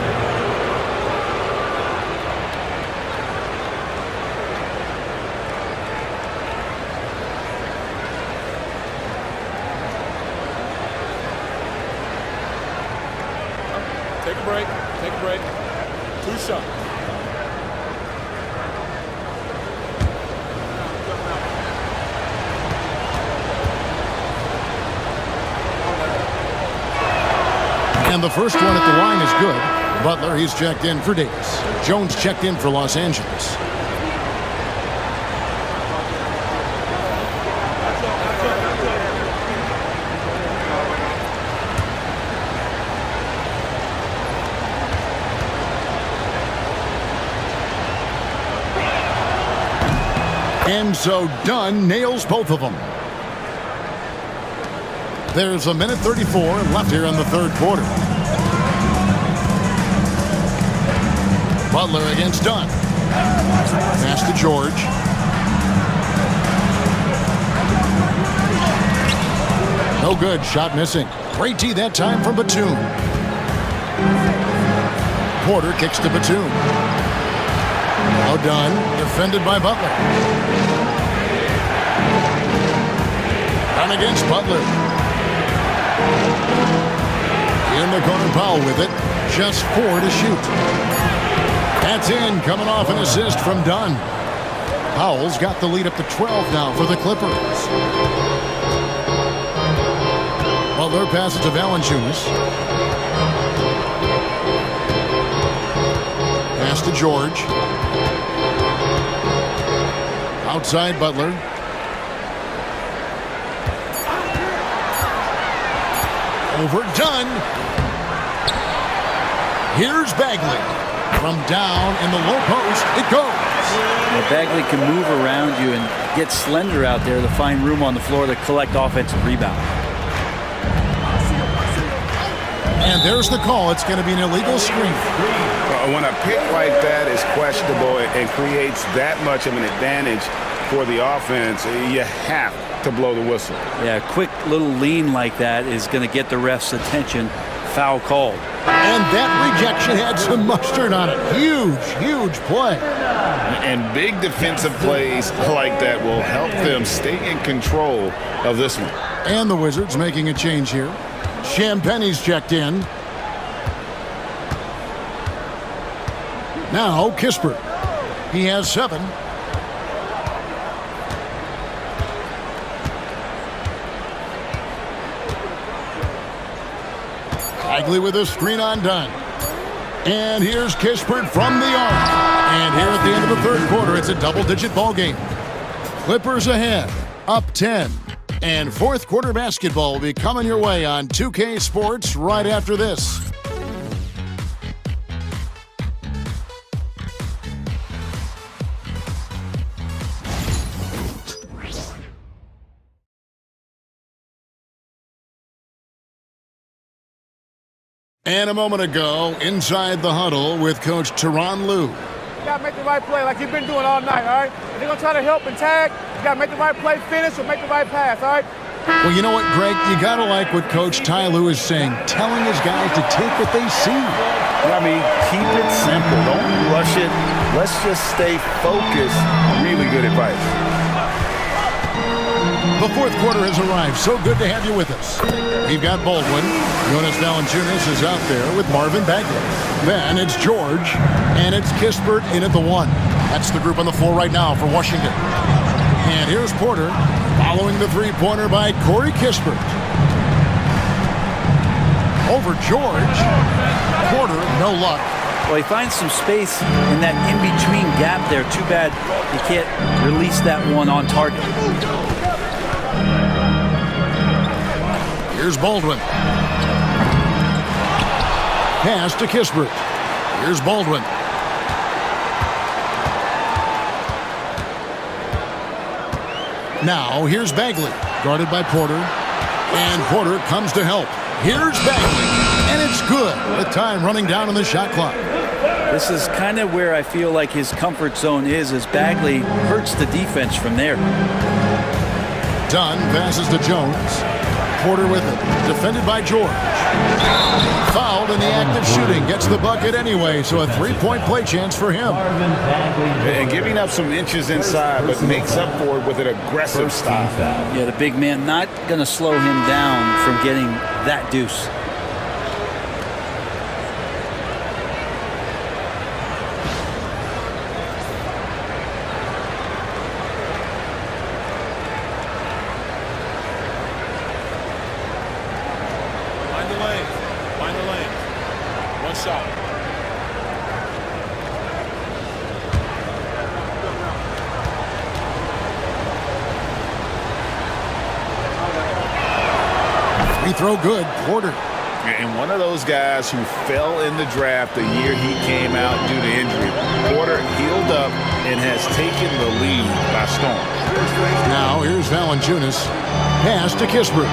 F: Take a break. Take a break. 2 shots.
A: And the first one at the line is good. Butler, he's checked in for Davis. Jones checked in for Los Angeles. And so Dunn nails both of them. There's a minute 34 left here in the third quarter. Butler against Dunn. Pass to George. No good. Shot missing. Great D that time from Batum. Porter kicks to Batum. Now Dunn, defended by Butler. Dunn against Butler. In the corner, Powell with it. Just 4 to shoot. That's in, coming off an assist from Dunn. Powell's got the lead up to 12 now for the Clippers. Butler passes to Valanciunas. Pass to George. Outside Butler. Over Dunn. Here's Bagley. From down in the low post, it goes.
C: Well, Bagley can move around you and get slender out there to find room on the floor to collect offensive rebounds.
A: And there's the call. It's going to be an illegal screen.
B: When a pick like that is questionable and creates that much of an advantage for the offense, you have to blow the whistle.
C: Yeah, a quick little lean like that is going to get the ref's attention. Foul called.
A: And that rejection had some mustard on it. Huge, huge play.
B: And big defensive plays like that will help them stay in control of this one.
A: And the Wizards making a change here. Champagne's checked in. Now Kispert. He has 7. Bagley with a screen on done. And here's Kispert from the arc. And here at the end of the third quarter, it's a double-digit ball game. Clippers ahead, up 10. And fourth quarter basketball will be coming your way on 2K Sports right after this. And a moment ago, inside the huddle with Coach Tyronn Lue.
J: You got to make the right play like you've been doing all night, all right? If they're going to try to help and tag, you got to make the right play, finish, or make the right pass, all right?
A: Well, you know what, Greg? You got to like what Coach Ty Lue is saying, telling his guys to take what they see.
B: I mean, keep it simple. Don't rush it. Let's just stay focused. Really good advice.
A: The fourth quarter has arrived. So good to have you with us. We've got Baldwin. Jonas Valanciunas is out there with Marvin Bagley. Then it's George, and it's Kispert in at the 1. That's the group on the floor right now for Washington. And here's Porter, following the three-pointer by Corey Kispert. Over George. Porter, no luck.
C: Well, he finds some space in that in-between gap there. Too bad he can't release that one on target.
A: Here's Baldwin. Pass to Kispert. Here's Baldwin. Now, here's Bagley, guarded by Porter. And Porter comes to help. Here's Bagley, and it's good with time running down on the shot clock.
C: This is kind of where I feel like his comfort zone is, as Bagley hurts the defense from there.
A: Dunn passes to Jones. Porter with it, defended by George. Fouled in the act of shooting, gets the bucket anyway, so a three-point play chance for him.
B: And giving up some inches inside, but makes up for it with an aggressive style.
C: Yeah, the big man not going to slow him down from getting that deuce.
A: Throw good, Porter.
B: And one of those guys who fell in the draft the year he came out due to injury. Porter healed up and has taken the lead by storm.
A: Now here's Valanciunas. Pass to Kispert.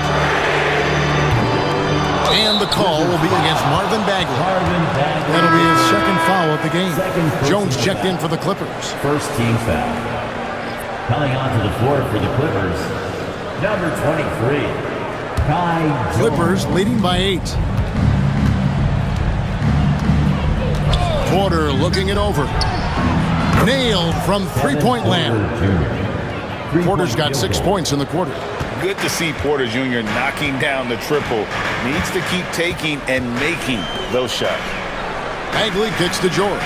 A: And the call will be against Marvin Bagley. That'll be his second foul of the game. Jones checked in for the Clippers.
E: First team foul. Coming onto the floor for the Clippers, number 23.
A: Clippers leading by 8. Porter looking it over. Nailed from three-point land. Porter's got 6 points in the quarter.
B: Good to see Porter Jr. knocking down the triple. Needs to keep taking and making those shots.
A: Bagley kicks to George.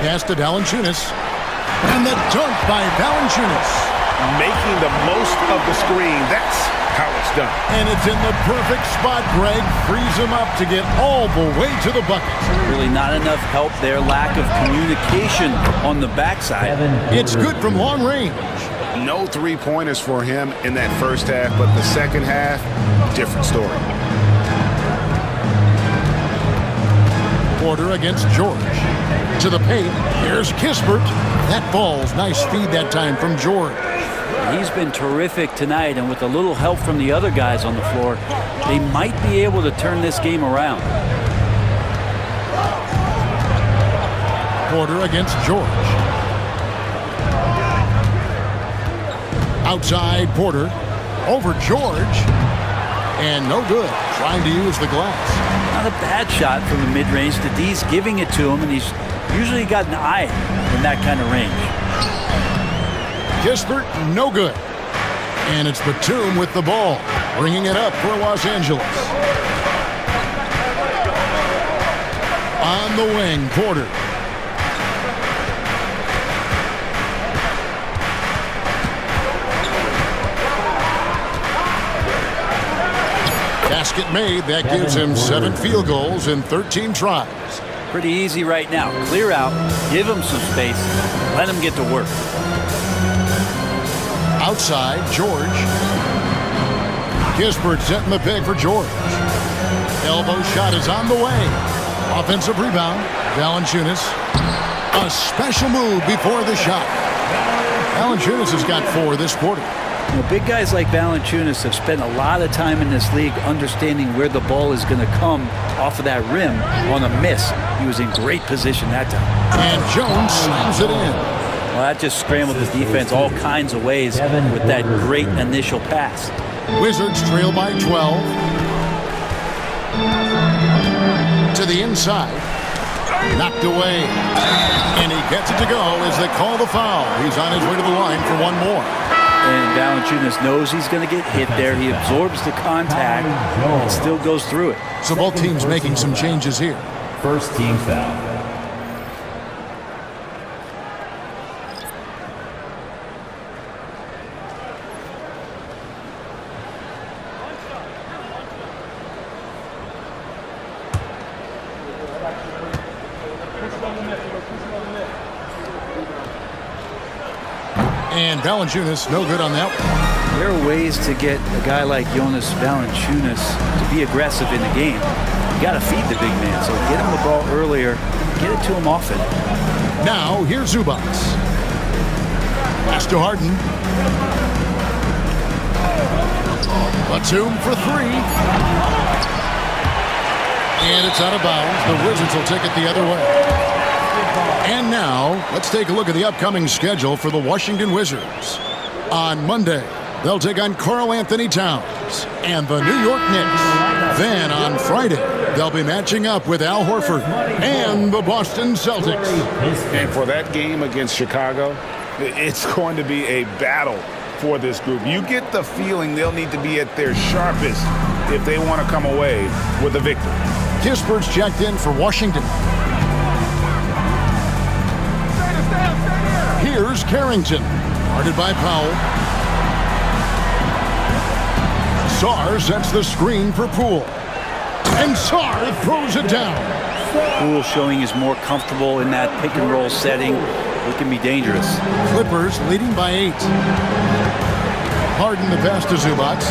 A: Pass to Valanciunas. And the dunk by Valanciunas.
B: Making the most of the screen. That's how it's done.
A: And it's in the perfect spot. Greg frees him up to get all the way to the bucket.
C: Really not enough help there. Lack of communication on the backside.
A: It's good from long range.
B: No three-pointers for him in that first half, but the second half, different story.
A: Porter against George. To the paint. Here's Kispert. That falls. Nice feed that time from George.
C: He's been terrific tonight, and with a little help from the other guys on the floor, they might be able to turn this game around.
A: Porter against George. Outside Porter. Over George. And no good. Trying to use the glass.
C: Not a bad shot from the mid-range. The D's giving it to him, and he's usually got an eye in that kind of range.
A: Kispert, no good. And it's Batum with the ball, bringing it up for Los Angeles. On the wing, Porter. Basket made. That gives him 7 field goals in 13 tries.
C: Pretty easy right now. Clear out, give him some space, let him get to work.
A: Outside, George. Kispert setting the pick for George. Elbow shot is on the way. Offensive rebound, Valanciunas. A special move before the shot. Valanciunas has got 4 this quarter.
C: You know, big guys like Valanciunas have spent a lot of time in this league understanding where the ball is going to come off of that rim on a miss. He was in great position that time.
A: And Jones slams it in.
C: Well, that just scrambled the defense all kinds of ways with that great initial pass.
A: Wizards trail by 12. To the inside. Knocked away. And he gets it to go as they call the foul. He's on his way to the line for one more.
C: And Valanciunas knows he's going to get hit there. He absorbs the contact and still goes through it.
A: So both teams making some changes here.
E: First team foul.
A: And Valanciunas, no good on that one.
C: There are ways to get a guy like Jonas Valanciunas to be aggressive in the game. You got to feed the big man, so get him the ball earlier, get it to him often.
A: Now, here's Zubac. Pass to Harden. Batum for 3. And it's out of bounds. The Wizards will take it the other way. And now, let's take a look at the upcoming schedule for the Washington Wizards. On Monday, they'll take on Karl Anthony Towns and the New York Knicks. Then on Friday, they'll be matching up with Al Horford and the Boston Celtics.
B: And for that game against Chicago, it's going to be a battle for this group. You get the feeling they'll need to be at their sharpest if they want to come away with a victory.
A: Kispert's checked in for Washington. Here's Carrington, guarded by Powell. Sarr sets the screen for Poole. And Sarr throws it down.
C: Poole showing he's more comfortable in that pick and roll setting. It can be dangerous.
A: Clippers leading by 8. Harden the pass to Zubac.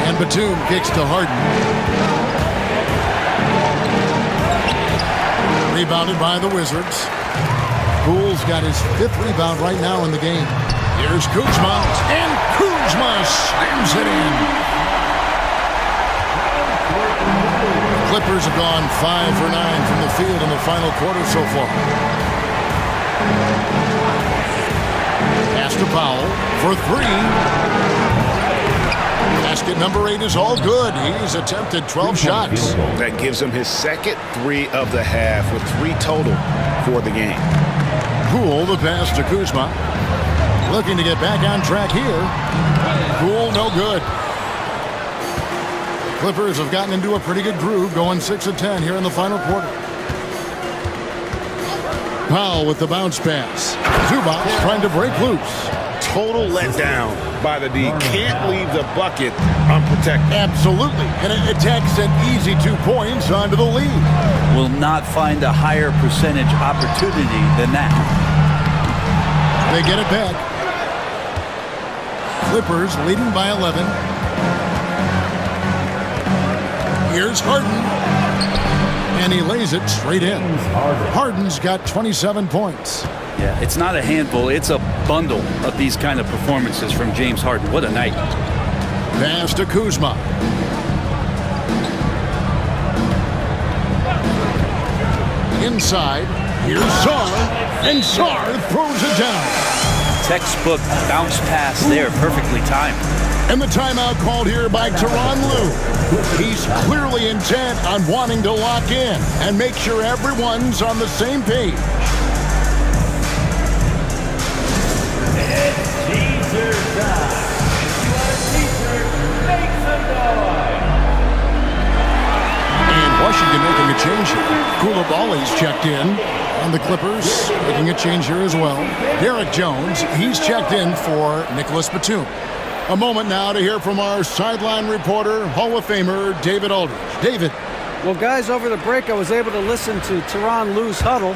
A: And Batum kicks to Harden. Rebounded by the Wizards. Poole's got his 5th rebound right now in the game. Here's Kuzma, and Kuzma slams it in. Clippers have gone 5 for 9 from the field in the final quarter so far. Pass to Powell for 3. Basket number 8 is all good. He's attempted 12 shots.
B: That gives him his 2nd 3 of the half with 3 total for the game.
A: Poole the pass to Kuzma. Looking to get back on track here. Poole no good. Clippers have gotten into a pretty good groove, going 6 of 10 here in the final quarter. Powell with the bounce pass. Zubac trying to break loose.
B: Total letdown by the D. Can't leave the bucket unprotected.
A: Absolutely. And it takes an easy 2 points onto the lead.
C: Will not find a higher percentage opportunity than that.
A: They get it back. Clippers leading by 11. Here's Harden. And he lays it straight in. Harden's got 27 points.
C: Yeah, it's not a handful. It's a bundle of these kind of performances from James Harden. What a night.
A: Pass to Kuzma. Inside. Here's Sarr. And Sarr throws it down.
C: Textbook bounce pass there. Perfectly timed.
A: And the timeout called here by Tyronn Lue. He's clearly intent on wanting to lock in and make sure everyone's on the same page.
E: Teaser time. If you are a teacher, make some noise.
A: And Washington making a change here. Koulibaly's checked in. And the Clippers making a change here as well. Derek Jones, he's checked in for Nicholas Batum. A moment now to hear from our sideline reporter, Hall of Famer David Aldridge. David.
D: Well, guys, over the break, I was able to listen to Tyronn Lue's huddle.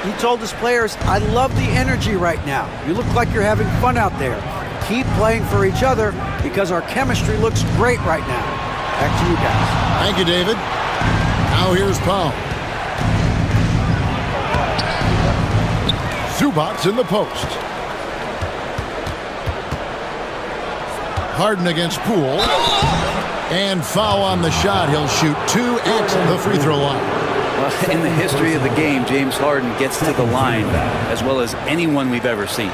D: He told his players, I love the energy right now. You look like you're having fun out there. Keep playing for each other because our chemistry looks great right now. Back to you guys.
A: Thank you, David. Now here's Powell. Zubac's in the post. Harden against Poole. And foul on the shot. He'll shoot 2 at the free throw line.
C: Well, in the history of the game, James Harden gets to the line as well as anyone we've ever seen.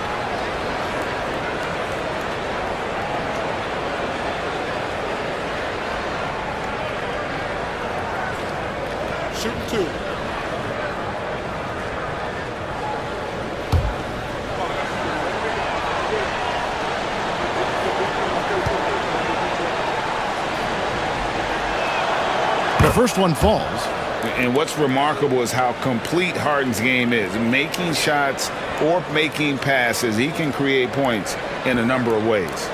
A: Shooting 2. The first one falls.
B: And what's remarkable is how complete Harden's game is. Making shots or making passes, he can create points in a number of ways.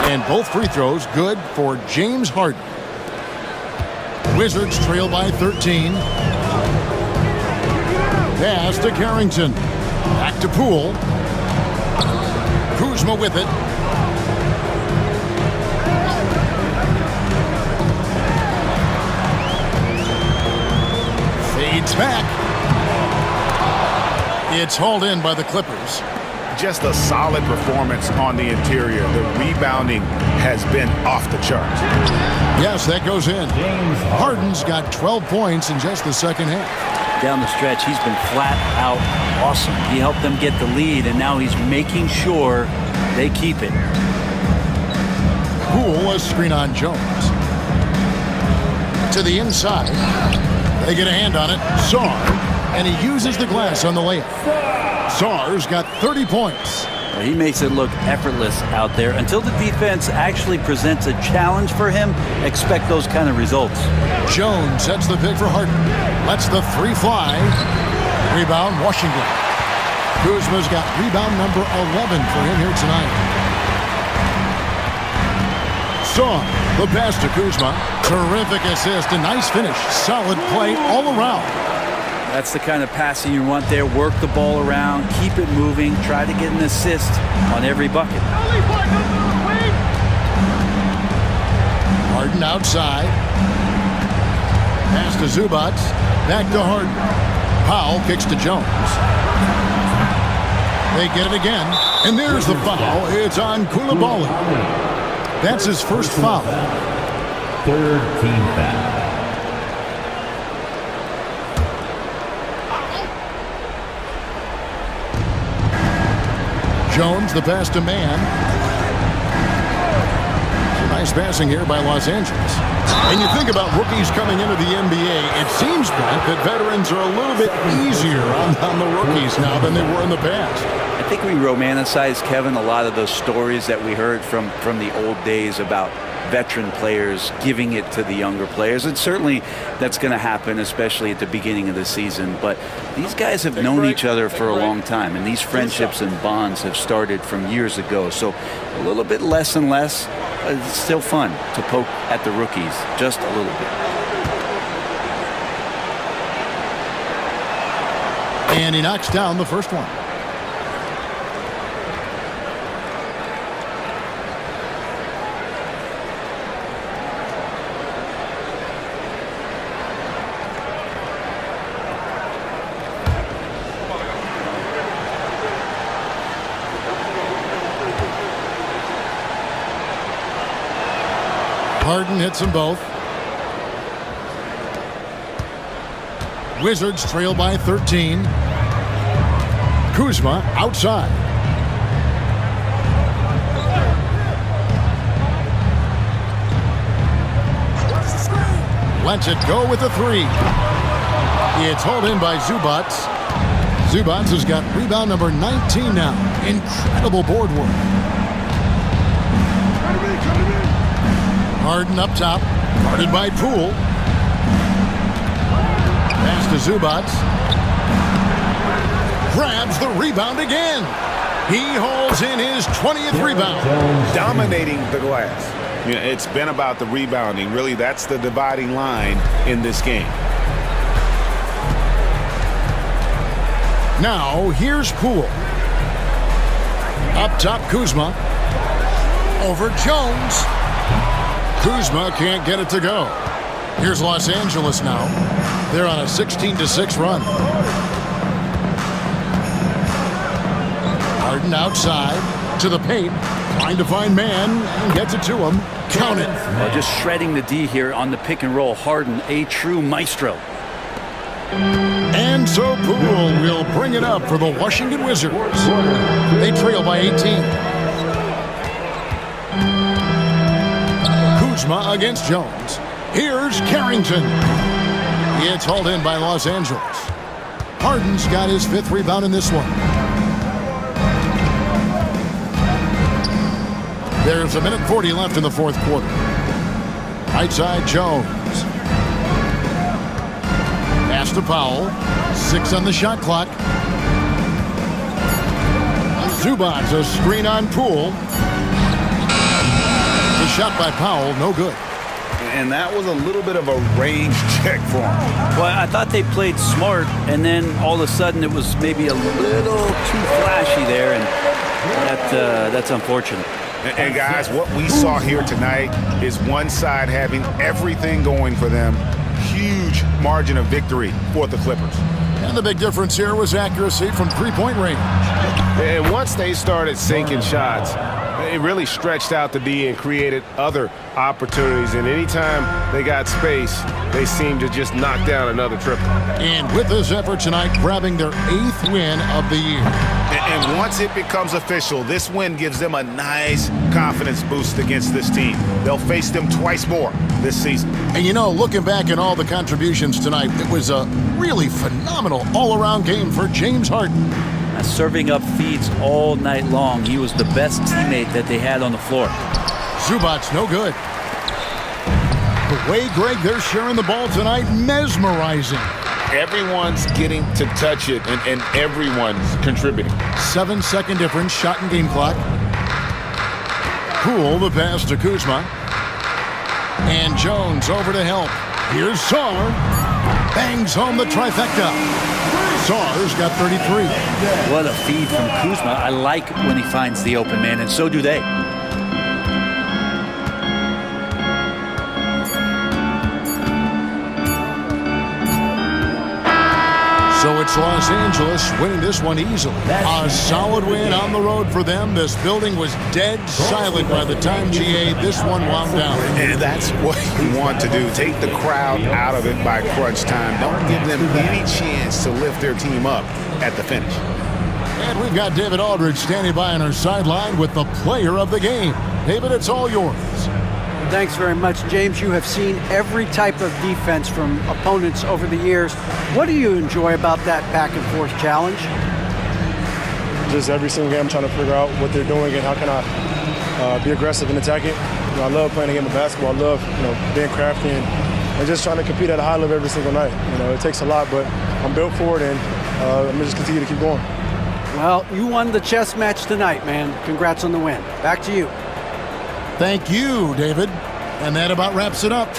A: And both free throws good for James Harden. Wizards trail by 13. Pass to Carrington. Back to Poole. Kuzma with it. Fades back. It's hauled in by the Clippers.
B: Just a solid performance on the interior. The rebounding has been off the charts.
A: Yes, that goes in. Harden's got 12 points in just the second half.
C: Down the stretch, he's been flat out awesome. He helped them get the lead, and now he's making sure they keep it.
A: Poole, a screen on Jones. To the inside. They get a hand on it. Sarr, and he uses the glass on the layup. Sarr's got 30 points.
C: Well, he makes it look effortless out there. Until the defense actually presents a challenge for him, expect those kind of results.
A: Jones sets the pick for Harden. Lets the 3 fly. Rebound, Washington. Kuzma's got rebound number 11 for him here tonight. Sarr, the pass to Kuzma. Terrific assist, a nice finish. Solid play all around.
C: That's the kind of passing you want there. Work the ball around, keep it moving, try to get an assist on every bucket.
A: Harden outside. Pass to Zubac. Back to Harden. Powell kicks to Jones. They get it again. And there's the foul. It's on Koulibaly. That's his first foul.
E: Third team foul.
A: Jones, the pass to Mann. Nice passing here by Los Angeles. And you think about rookies coming into the NBA, it seems, Brent, that veterans are a little bit easier on the rookies now than they were in the past.
C: I think we romanticize, Kevin, a lot of those stories that we heard from the old days about veteran players giving it to the younger players. And certainly that's going to happen, especially at the beginning of the season. But these guys have known each other for a long time, and these friendships and bonds have started from years ago. So a little bit less and less. It's still fun to poke at the rookies, just a little bit.
A: And he knocks down the first one. Harden hits them both. Wizards trail by 13. Kuzma outside. lets it go with a three. It's hauled in by Zubats. Zubats has got rebound number 19 now. Incredible board work. Harden up top, guarded by Poole. Pass to Zubats. Grabs the rebound again. He hauls in his 20th rebound.
B: Dominating the glass. You know, it's been about the rebounding. Really, that's the dividing line in this game.
A: Now, here's Poole. Up top, Kuzma. Over Jones. Kuzma can't get it to go. Here's Los Angeles now. They're on a 16-6 run. Harden outside to the paint. Trying to find man and gets it to him. Count it.
C: Well, just shredding the D here on the pick and roll. Harden, a true maestro.
A: And so Poole will bring it up for the Washington Wizards. They trail by 18. Kuzma against Jones. Here's Carrington. It's hauled in by Los Angeles. Harden's got his 5th rebound in this one. There's a minute 40 left in the 4th quarter. Right side, Jones. Pass to Powell. 6 on the shot clock. Zubats a screen on Poole. The shot by Powell, no good.
B: And that was a little bit of a range check for him.
C: Well, I thought they played smart, and then all of a sudden it was maybe a little too flashy there, and that's unfortunate.
B: And guys, what we saw here tonight is one side having everything going for them. Huge margin of victory for the Clippers.
A: And the big difference here was accuracy from three-point range.
B: And once they started sinking shots, it really stretched out the D and created other opportunities. And anytime they got space, they seemed to just knock down another triple.
A: And with this effort tonight, grabbing their 8th win of the year.
B: And once it becomes official, this win gives them a nice confidence boost against this team. They'll face them twice more this season.
A: And you know, looking back at all the contributions tonight, it was a really phenomenal all-around game for James Harden.
C: Serving up feeds all night long. He was the best teammate that they had on the floor.
A: Zubats no good. The way, Greg, they're sharing the ball tonight, mesmerizing.
B: Everyone's getting to touch it, and everyone's contributing.
A: 7-second difference, shot and game clock. Poole, the pass to Kuzma. And Jones over to help. Here's Saar. Bangs home the trifecta. Saar's got 33.
C: What a feed from Kuzma. I like when he finds the open man, and so do they.
A: So it's Los Angeles winning this one easily. A solid win on the road for them. This building was dead silent by the time GA this one wound down.
B: And that's what you want to do. Take the crowd out of it by crunch time. Don't give them any chance to lift their team up at the finish.
A: And we've got David Aldridge standing by on our sideline with the player of the game. David, it's all yours.
D: Thanks very much, James. You have seen every type of defense from opponents over the years. What do you enjoy about that back-and-forth challenge?
F: Just every single game I'm trying to figure out what they're doing and how can I be aggressive and attack it. You know, I love playing the game of basketball. I love being crafty and just trying to compete at a high level every single night. You know, it takes a lot, but I'm built for it, and I'm going to just continue to keep going.
D: Well, you won the chess match tonight, man. Congrats on the win. Back to you.
A: Thank you, David. And that about wraps it up.